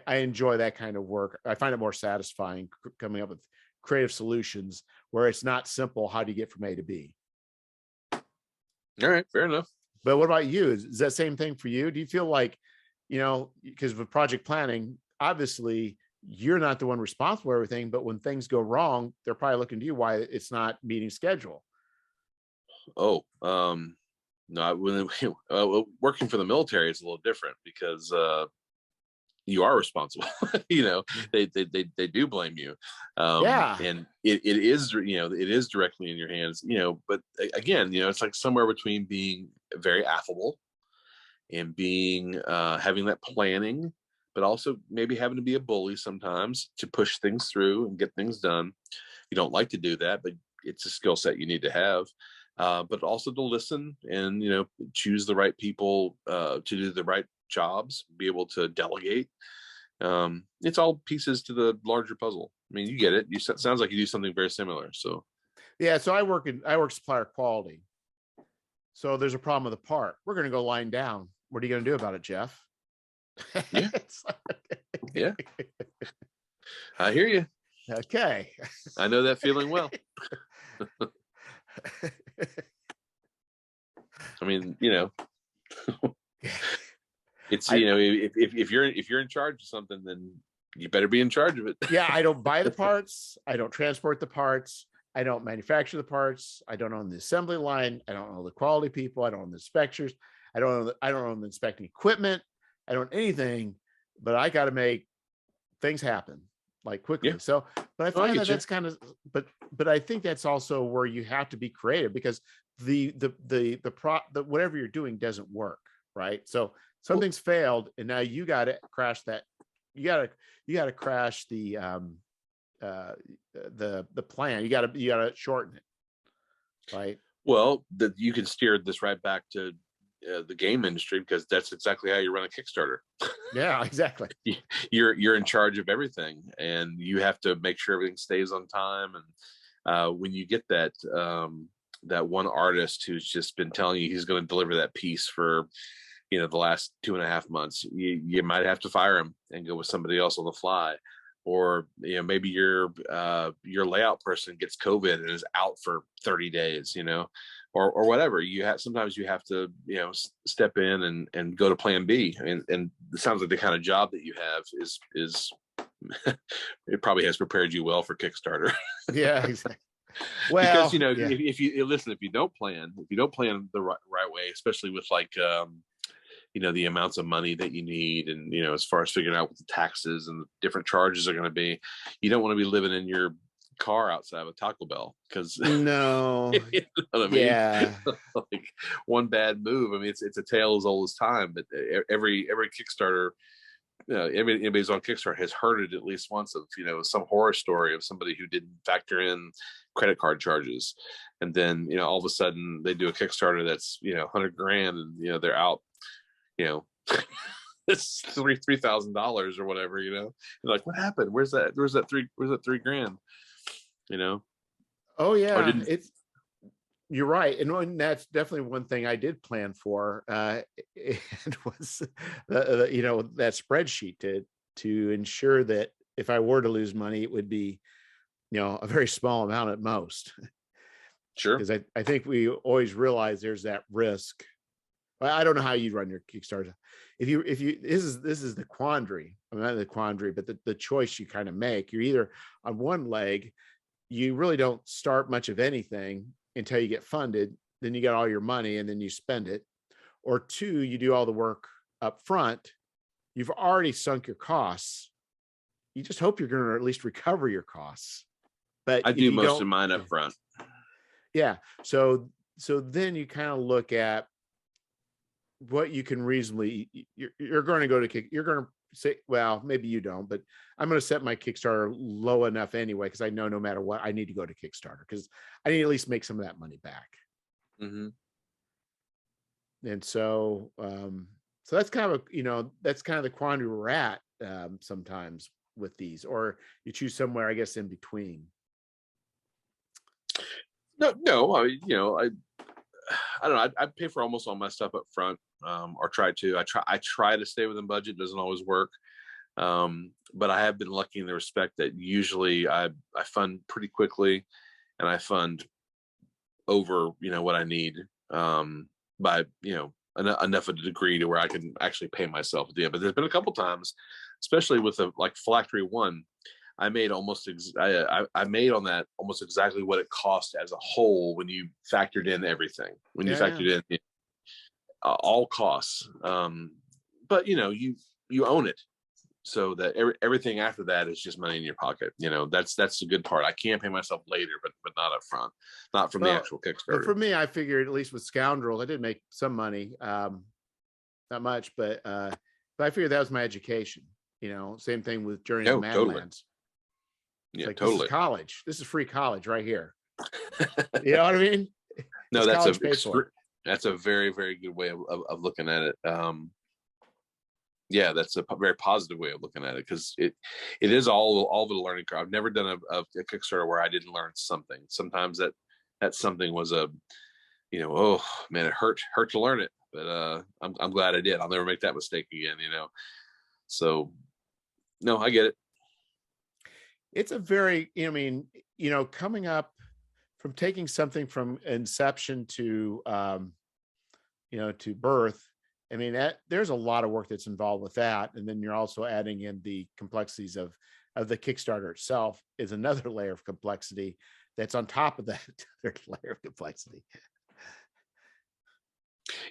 I enjoy that kind of work. I find it more satisfying coming up with creative solutions where it's not simple. How do you get from A to B? All right, fair enough. But what about you? Is that same thing for you? Do you feel like, because with project planning, obviously you're not the one responsible for everything, but when things go wrong, they're probably looking to you why it's not meeting schedule. No, working for the military is a little different, because you are responsible. They do blame you. And it is directly in your hands. But again, it's like somewhere between being very affable and being having that planning, but also maybe having to be a bully sometimes to push things through and get things done. You don't like to do that, but it's a skill set you need to have. But also to listen and, choose the right people to do the right jobs, be able to delegate. It's all pieces to the larger puzzle. I mean, you get it. Sounds like you do something very similar. So, yeah. So I work supplier quality. So there's a problem with a part. We're going to go line down. What are you going to do about it, Jeff? Yeah. Yeah. I hear you. Okay. I know that feeling well. I mean, it's, if you're in charge of something, then you better be in charge of it. Yeah. I don't buy the parts. I don't transport the parts. I don't manufacture the parts. I don't own the assembly line. I don't own the quality people. I don't own the inspectors. I don't own the inspecting equipment. I don't own anything, but I got to make things happen like quickly. Yeah. So, but I find get that you. that's kind of, but I think that's also where you have to be creative, because the whatever you're doing doesn't work, right? So something's failed, and now you got to crash that. You got to crash the plan. You got to shorten it, right? Well, that you can steer this right back to the game industry, because that's exactly how you run a Kickstarter. Yeah, exactly. You're in charge of everything, and you have to make sure everything stays on time. And when you get that that one artist who's just been telling you he's going to deliver that piece for the last 2.5 months, you might have to fire him and go with somebody else on the fly. Or maybe your layout person gets COVID and is out for 30 days, or whatever. Sometimes you have to step in and go to plan B. And it sounds like the kind of job that you have is it probably has prepared you well for Kickstarter. Yeah, exactly. Well, because if you don't plan the right way, especially with like the amounts of money that you need, and as far as figuring out what the taxes and the different charges are going to be, you don't want to be living in your car outside of a Taco Bell, because no, you know what I mean? Yeah, Like one bad move, I mean, it's a tale as old as time. But every Kickstarter, anybody's on Kickstarter has heard it at least once of some horror story of somebody who didn't factor in credit card charges, and then all of a sudden they do a Kickstarter that's $100,000, and they're out it's $3,000 or whatever. You're like, what happened? Where's that $3,000? Oh yeah, didn't you're right, and that's definitely one thing I did plan for. It was that spreadsheet to ensure that if I were to lose money, it would be a very small amount at most. Sure. Because I think we always realize there's that risk. I don't know how you run your Kickstarter. If you this is the quandary. I mean, not the quandary, but the choice you kind of make. You're either on one leg, you really don't start much of anything until you get funded. Then you got all your money and then you spend it. Or two, you do all the work up front. You've already sunk your costs. You just hope you're going to at least recover your costs. But I do most of mine up front. Yeah. So then you kind of look at what you can reasonably, you're going to go to you're going to say, well, maybe you don't, but I'm going to set my Kickstarter low enough anyway, because I know no matter what, I need to go to Kickstarter, because I need to at least make some of that money back. Mm-hmm. And so that's kind of that's kind of the quandary we're at sometimes with these, or you choose somewhere, I guess, in between. No, I don't know. I pay for almost all my stuff up front, or try to. I try to stay within budget. Doesn't always work, but I have been lucky in the respect that usually I fund pretty quickly, and I fund over what I need by enough of a degree to where I can actually pay myself to do it. But there's been a couple times, especially with like Phylactery 1. I made I made on that almost exactly what it cost as a whole when you factored in everything. When you factored in all costs, but you own it, so that everything after that is just money in your pocket. That's the good part. I can pay myself later, but not up front, not from the actual Kickstarter. But for me, I figured at least with Scoundrels, I did make some money, not much, but I figured that was my education. Same thing with Journey to Madlands. Totally. It's like, totally. This is college. This is free college right here. You know what I mean? No, that's a very, very good way of looking at it. Yeah, that's a very positive way of looking at it, because it is all the learning curve. I've never done a Kickstarter where I didn't learn something. Sometimes that something was oh man, it hurt to learn it, but I'm glad I did. I'll never make that mistake again. So no, I get it. It's a very, coming up from taking something from inception to, to birth. I mean, there's a lot of work that's involved with that. And then you're also adding in the complexities of the Kickstarter itself is another layer of complexity that's on top of that third layer of complexity.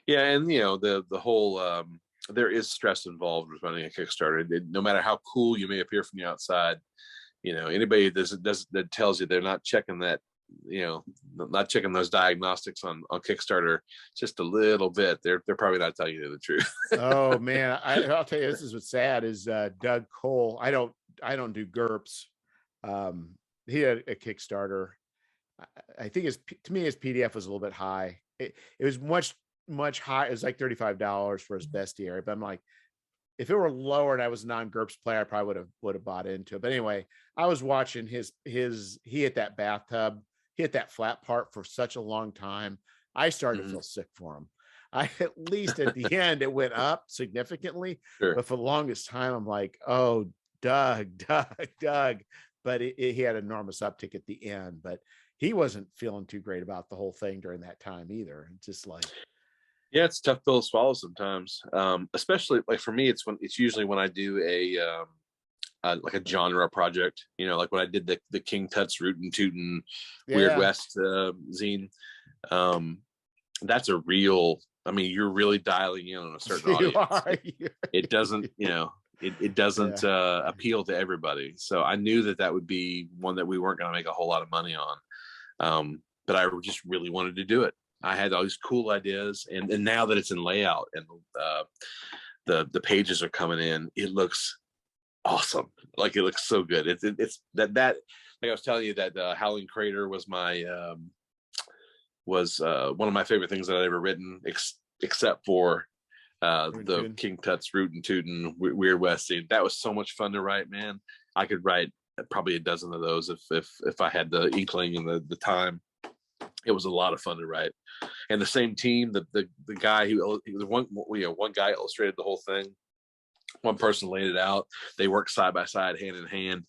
Yeah, and you know, the whole there is stress involved with running a Kickstarter. No matter how cool you may appear from the outside, you know, anybody that tells you they're not checking that, you know, not checking those diagnostics on Kickstarter just a little bit, they're probably not telling you the truth. Oh man, I'll tell you, this is what's sad is Doug Cole. I don't do GURPS. He had a Kickstarter. I think to me his PDF was a little bit high. It was much high. It was like $35 for his bestiary. But I'm like, if it were lower and I was a non-GURPS player, I probably would have bought into it. But anyway, I was watching he hit that bathtub, he hit that flat part for such a long time. I started to feel sick for him. At least at the end, it went up significantly. Sure. But for the longest time, I'm like, oh, Doug. But he had an enormous uptick at the end. But he wasn't feeling too great about the whole thing during that time either. It's just like, yeah, it's a tough pill to swallow sometimes. Especially like for me, it's usually when I do like a genre project, you know, like when I did the King Tut's Rootin' Tootin' Weird West zine. That's a real, I mean, you're really dialing in on a certain audience. It doesn't, you know, it doesn't appeal to everybody. So I knew that would be one that we weren't going to make a whole lot of money on. But I just really wanted to do it. I had all these cool ideas, and now that it's in layout and the pages are coming in, it looks awesome. Like it looks so good. It's that like I was telling you that Howling Crater was my one of my favorite things that I'd ever written, except for the King Tut's Rootin' Tootin' Weird West scene. That was so much fun to write, man. I could write probably a dozen of those if I had the inkling and the time. It was a lot of fun to write. And the same team, the guy who one guy illustrated the whole thing, one person laid it out. They worked side by side, hand in hand,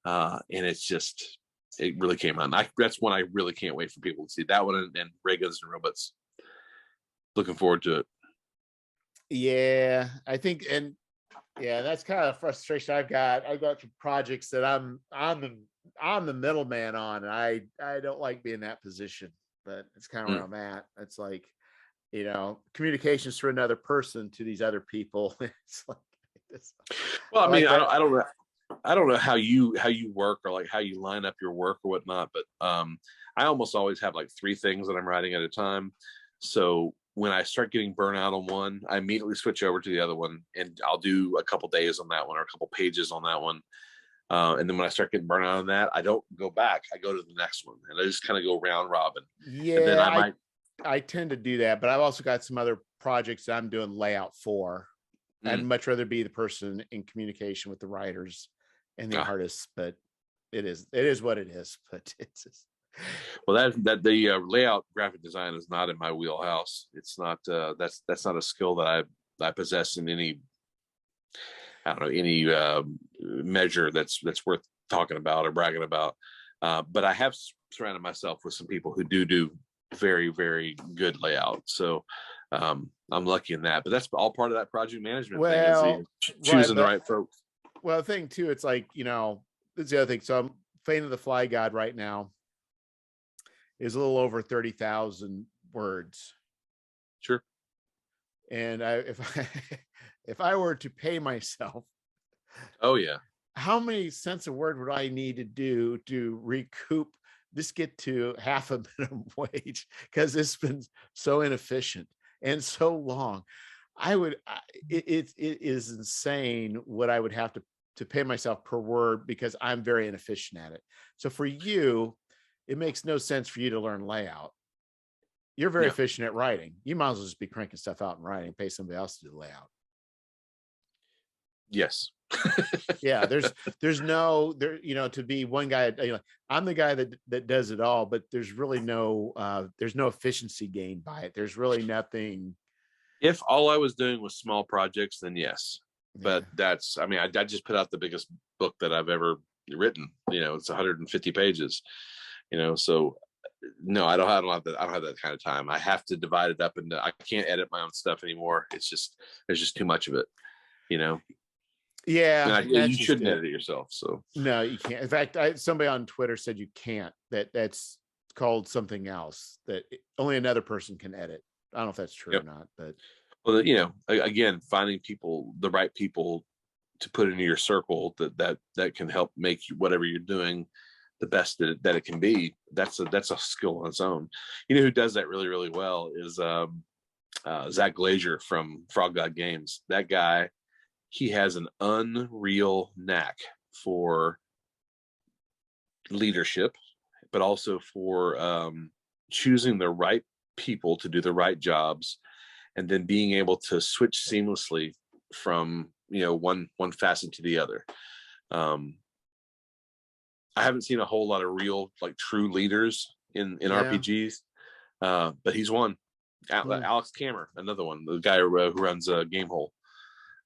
and it really came out. And that's one I really can't wait for people to see. That one and Ray Guns and Robots. Looking forward to it. Yeah, I think, and yeah, that's kind of a frustration I've got. I've got some projects that I'm the middleman on, and I don't like being in that position, but it's kind of where I'm at. It's like, you know, communications through another person to these other people. It's like this. Well, I mean, I don't know how you work or like how you line up your work or whatnot, but I almost always have like 3 things that I'm writing at a time. So when I start getting burnout on one, I immediately switch over to the other one, and I'll do a couple days on that one or a couple pages on that one. And then when I start getting burnt out on that, I don't go back. I go to the next one, and I just kind of go round robin. Yeah, and then I tend to do that, but I've also got some other projects that I'm doing layout for. I'd much rather be the person in communication with the writers and the artists, but it is what it is. But it's just... Well, that the layout graphic design is not in my wheelhouse. It's not that's not a skill that I possess in any, I don't know, any measure that's worth talking about or bragging about. But I have surrounded myself with some people who do very, very good layout. So I'm lucky in that. But that's all part of that project management thing, is choosing the right folks. Well, the thing too, it's like, you know, that's the other thing. So I'm Fane of the Fly God right now is a little over 30,000 words. Sure. And if I were to pay myself, oh yeah, how many cents a word would I need to do to recoup this, get to half a minimum wage? Because it's been so inefficient and so long. It is insane what I would have to pay myself per word, because I'm very inefficient at it. So for you, it makes no sense for you to learn layout. You're very efficient at writing. You might as well just be cranking stuff out and writing, pay somebody else to do the layout. Yes. Yeah, there's no, you know, to be one guy, you know, I'm the guy that does it all, but there's really no efficiency gained by it. There's really nothing. If all I was doing was small projects, then yes. But that's, I mean, I just put out the biggest book that I've ever written. You know, it's 150 pages. You know, so no, I don't have that kind of time. I have to divide it up, and I can't edit my own stuff anymore. There's just too much of it, you know. Yeah, You that's just shouldn't it. edit it yourself. So No, you can't. In fact, somebody on Twitter said you can't. That's called something else that only another person can edit. I don't know if that's true or yep. not, but Well, again, finding the right people to put into your circle that can help make you, whatever you're doing, the best that it can be. That's a skill on its own. You know who does that really, really well is Zach Glazier from Frog God Games. That guy, he has an unreal knack for leadership, but also for choosing the right people to do the right jobs, and then being able to switch seamlessly from one facet to the other. I haven't seen a whole lot of real, like, true leaders in RPGs, but he's one. Alex Kammer, another one, the guy who runs Gamehole.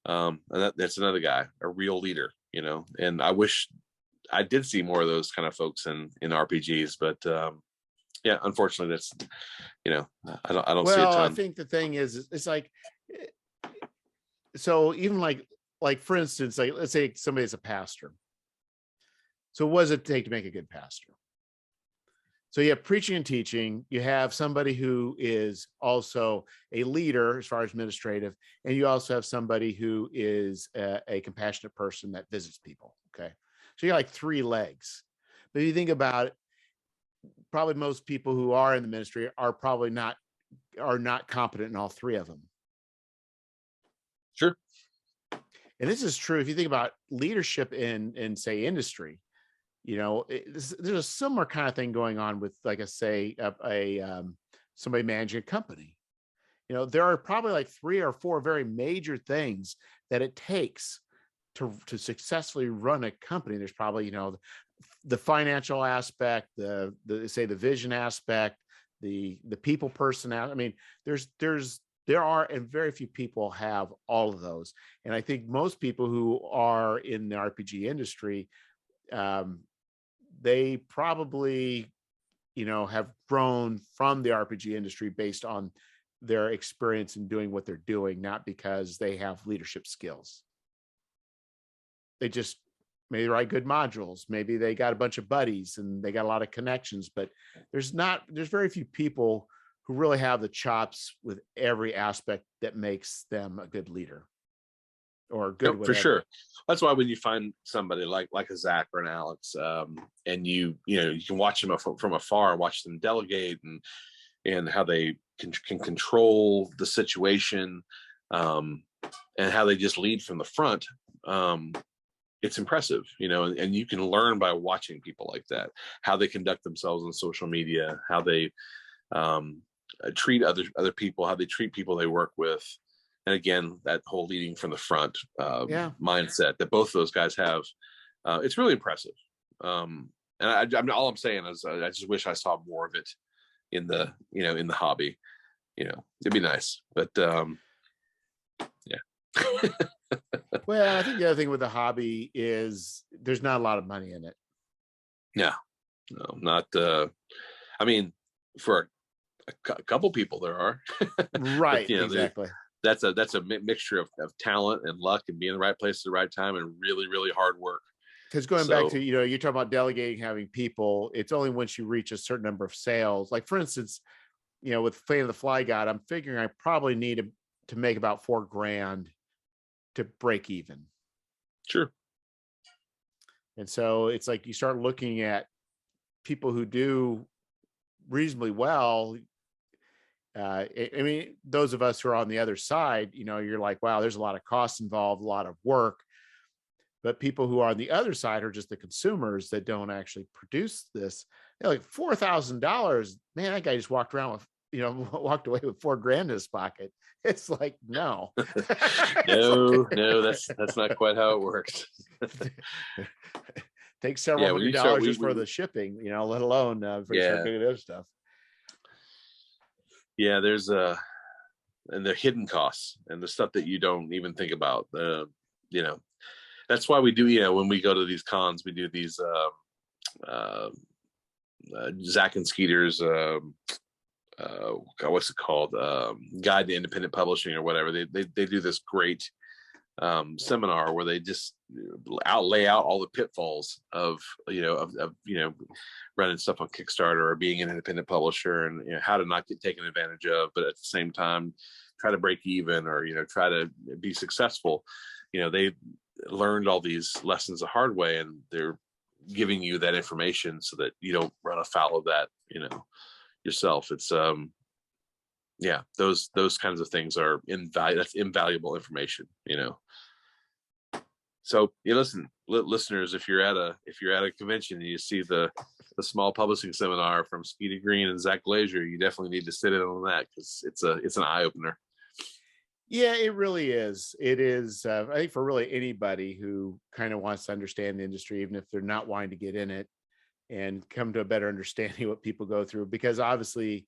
And that's another guy, a real leader, and I wish I did see more of those kind of folks in RPGs, but yeah, unfortunately that's, I don't see a well, I ton. think the thing is, it's like, so even like for instance, like, let's say somebody's a pastor. So what does it take to make a good pastor? So you have preaching and teaching, you have somebody who is also a leader as far as administrative, and you also have somebody who is a compassionate person that visits people. Okay. So you got like 3 legs. But if you think about it, probably most people who are in the ministry are probably not competent in all 3 of them. Sure. And this is true if you think about leadership in say industry. There's a similar kind of thing going on with, like I say, somebody managing a company. There are probably like 3 or 4 very major things that it takes to successfully run a company. There's probably, the financial aspect, the vision aspect, the people personality. I mean, there are, and very few people have all of those. And I think most people who are in the RPG industry, they probably, have grown from the RPG industry based on their experience in doing what they're doing, not because they have leadership skills. They just maybe write good modules. Maybe they got a bunch of buddies and they got a lot of connections, but there's very few people who really have the chops with every aspect that makes them a good leader or good, for whatever. sure. That's why when you find somebody like a Zach or an Alex, and you can watch them from afar, watch them delegate and how they can control the situation, and how they just lead from the front. It's impressive, and you can learn by watching people like that, how they conduct themselves on social media, how they treat other people, how they treat people they work with. And again, that whole leading from the front mindset that both of those guys have, it's really impressive. And all I'm saying is I just wish I saw more of it in the hobby. It'd be nice, but yeah. Well, I think the other thing with the hobby is there's not a lot of money in it. Yeah, no, not. I mean, for a couple people there are. Right. But, exactly. That's a mixture of talent and luck and being in the right place at the right time and really, really hard work. Because going back to, you're talking about delegating, having people, it's only once you reach a certain number of sales. Like, for instance, with Flame of the Fly God, I'm figuring I probably need to make about $4,000 to break even. Sure. And so it's like you start looking at people who do reasonably well. I mean, those of us who are on the other side, you're like, wow, there's a lot of costs involved, a lot of work. But people who are on the other side are just the consumers that don't actually produce this. They're like, $4,000, man, that guy just walked around with, walked away with $4,000 in his pocket. It's like, no. no, that's not quite how it works. Takes several $100 just for the shipping, let alone for you start doing other stuff. Yeah, there's and the hidden costs and the stuff that you don't even think about. That's why we do, when we go to these cons, we do these Zach and Skeeter's what's it called? Guide to Independent Publishing or whatever. They do this great seminar where they just lay out all the pitfalls of running stuff on Kickstarter or being an independent publisher, and how to not get taken advantage of, but at the same time try to break even, or try to be successful. They learned all these lessons the hard way, and they're giving you that information so that you don't run afoul of that yourself. It's those kinds of things are that's invaluable information. So listen, listeners, if you're at a convention and you see the small publishing seminar from Skeety Green and Zach Glazier, you definitely need to sit in on that, because it's an eye opener. Yeah, it really is. It is. I think for really anybody who kind of wants to understand the industry, even if they're not wanting to get in it, and come to a better understanding of what people go through, because obviously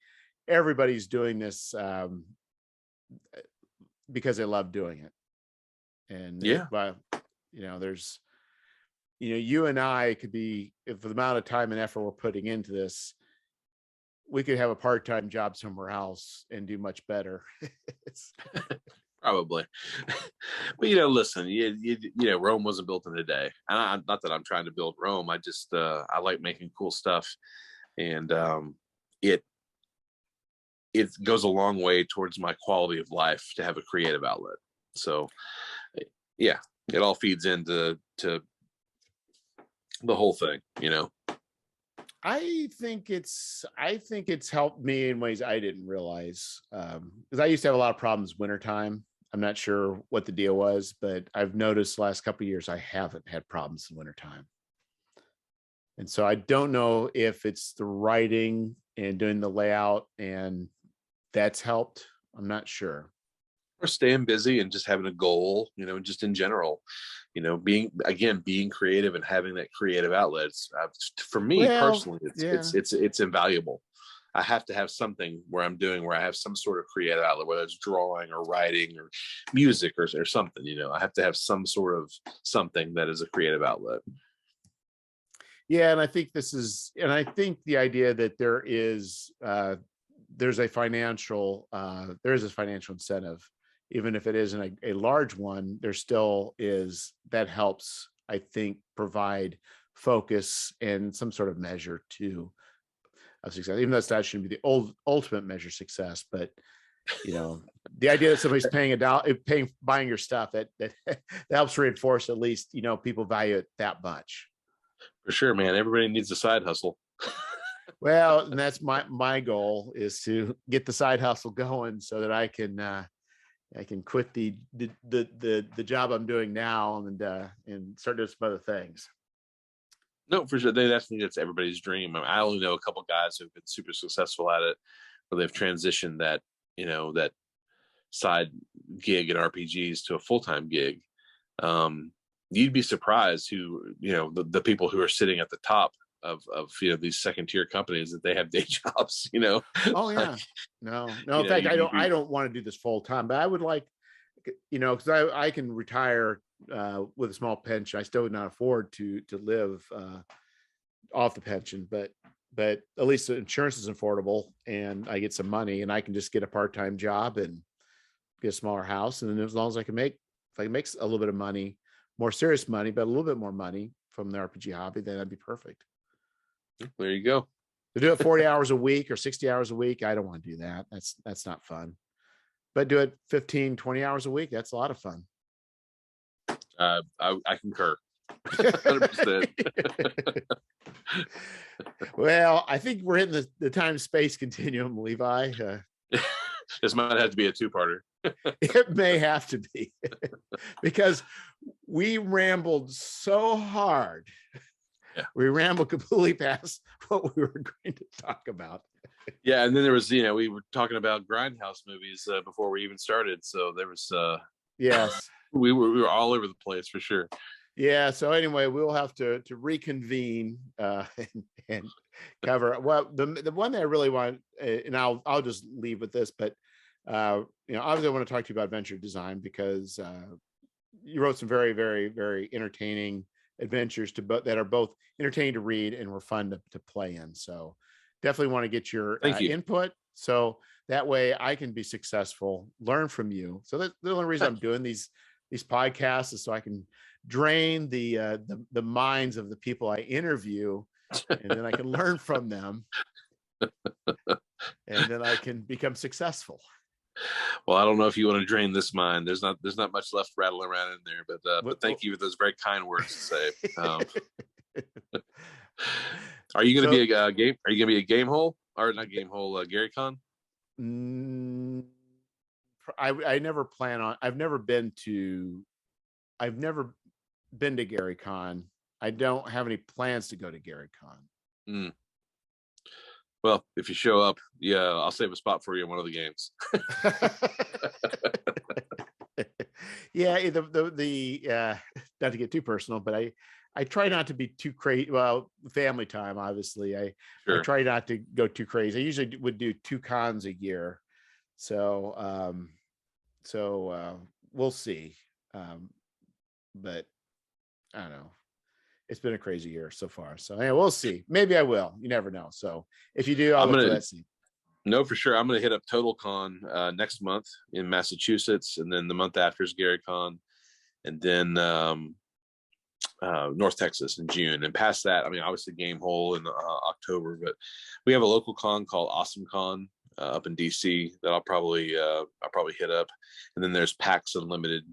everybody's doing this because they love doing it. And there's, you and I could be, if the amount of time and effort we're putting into this, we could have a part-time job somewhere else and do much better. Probably. But listen, Rome wasn't built in a day. And not that I'm trying to build Rome. I just I like making cool stuff, and it goes a long way towards my quality of life to have a creative outlet. So yeah, it all feeds into the whole thing. I think it's helped me in ways I didn't realize, because I used to have a lot of problems wintertime. I'm not sure what the deal was, but I've noticed the last couple of years I haven't had problems in wintertime. And so I don't know if it's the writing and doing the layout and that's helped. I'm not sure. Or staying busy and just having a goal, just in general, being creative and having that creative outlets. For me personally, it's invaluable. I have to have something where I have some sort of creative outlet, whether it's drawing or writing or music or something. I have to have some sort of something that is a creative outlet. Yeah, and I think the idea that there's a financial incentive, even if it isn't a large one, there still is. That helps, I think, provide focus and some sort of measure of success, even though that shouldn't be the ultimate measure of success. But the idea that somebody's buying your stuff, that helps reinforce, at least people value it that much. For sure, man. Everybody needs a side hustle. Well, and that's my goal, is to get the side hustle going so that I can quit the job I'm doing now and start doing some other things. No, for sure. That's everybody's dream. I only know a couple guys who've been super successful at it, where they've transitioned that side gig in RPGs to a full-time gig. You'd be surprised who the people who are sitting at the top of these second tier companies, that they have day jobs. Oh yeah. No. In fact, I don't want to do this full time, but I would like, because I can retire with a small pension. I still would not afford to live off the pension, but at least the insurance is affordable, and I get some money, and I can just get a part-time job and get a smaller house. And then as long as I can make a little bit of money, more serious money, but a little bit more money from the RPG hobby, then that'd be perfect. There you go. To do it 40 hours a week or 60 hours a week, I don't want to do that. That's not fun. But do it 15, 20 hours a week, that's a lot of fun. I concur. 100%. Well, I think we're hitting the time-space continuum, Levi. This might have to be a two-parter. It may have to be, because we rambled so hard. Yeah. We rambled completely past what we were going to talk about. Yeah, and then there was, we were talking about grindhouse movies before we even started. So there was, yes, we were all over the place for sure. Yeah. So anyway, we'll have to reconvene and cover. Well, the one that I really want, and I'll just leave with this, but obviously I want to talk to you about adventure design, because you wrote some very, very, very entertaining adventures that are both entertaining to read and were fun to play in. So definitely want to get your input, so that way I can be successful, learn from you. So that's the only reason I'm doing these these podcasts is so I can drain the minds of the people I interview, and then I can learn from them, and then I can become successful. Well, I don't know if you want to drain this mind. There's not much left rattling around in there, but thank you for those very kind words to say. Are you going to be a game? Are you going to be a game hole or not game hole? Gary Con? I never plan on. I've never been to Gary Con. I don't have any plans to go to Gary Con. Well, if you show up, yeah, I'll save a spot for you in one of the games. Yeah, the not to get too personal, but I try not to be too crazy. Well, family time, obviously. I try not to go too crazy. I usually would do 2 cons a year. So we'll see. But I don't know. It's been a crazy year so far. So yeah, we'll see. Maybe I will. You never know. So if you do, I'll look for that scene. No, for sure. I'm going to hit up Total Con next month in Massachusetts, and then the month after is Gary Con, and then North Texas in June. And past that, I mean, obviously Game Hole in October, but we have a local con called Awesome Con up in DC that I'll probably hit up, and then there's PAX Unlimited,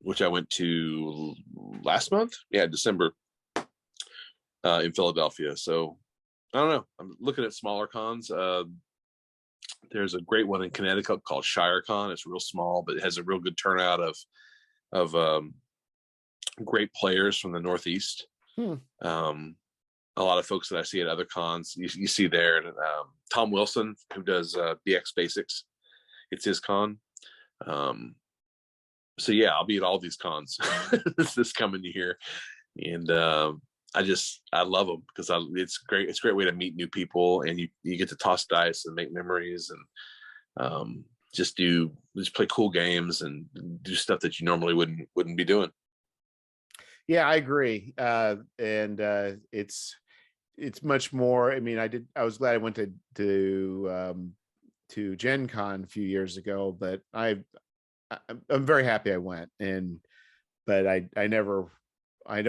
which I went to last month. Yeah, December in Philadelphia. So I don't know. I'm looking at smaller cons. There's a great one in Connecticut called ShireCon. It's real small, but it has a real good turnout of great players from the Northeast. A lot of folks that I see at other cons, you see there. And Tom Wilson, who does BX Basics, it's his con. So yeah, I'll be at all these cons this coming year, and I love them because it's great. It's a great way to meet new people, and you get to toss dice and make memories, and just play cool games and do stuff that you normally wouldn't be doing. Yeah, I agree. And it's much more. I mean, I was glad I went to Gen Con a few years ago, but I'm very happy I went, but I don't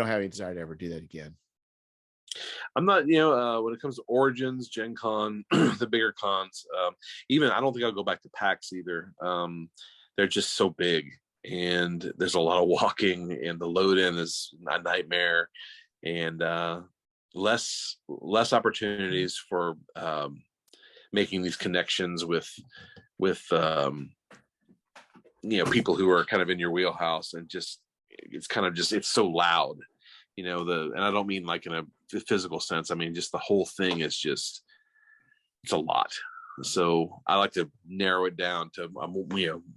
have any desire to ever do that again. I'm not, when it comes to Origins, Gen Con, the bigger cons, even I don't think I'll go back to PAX either. They're just so big, and there's a lot of walking, and the load in is a nightmare, and less opportunities for making these connections with people who are kind of in your wheelhouse, and it's so loud, and I don't mean like in a physical sense. I mean, just the whole thing is it's a lot. So I like to narrow it down to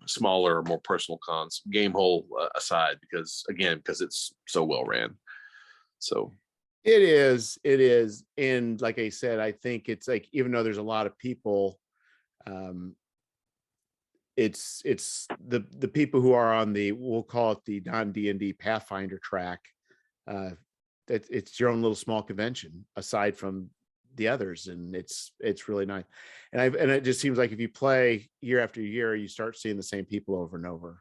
smaller or more personal cons, Game Hole aside, because it's so well ran. So it is, and like I said, I think it's like, even though there's a lot of people, it's the people who are on we'll call it the non-D&D Pathfinder track. It's your own little small convention aside from the others, and it's really nice. And it just seems like if you play year after year, you start seeing the same people over and over.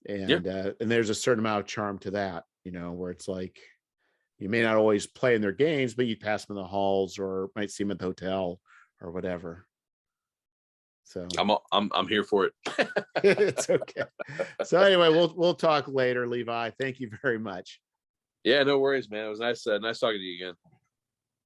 And and there's a certain amount of charm to that, where it's like you may not always play in their games, but you pass them in the halls or might see them at the hotel or whatever. So I'm here for it. It's okay. So anyway, we'll talk later, Levi. Thank you very much. Yeah, no worries, man. It was nice talking to you again.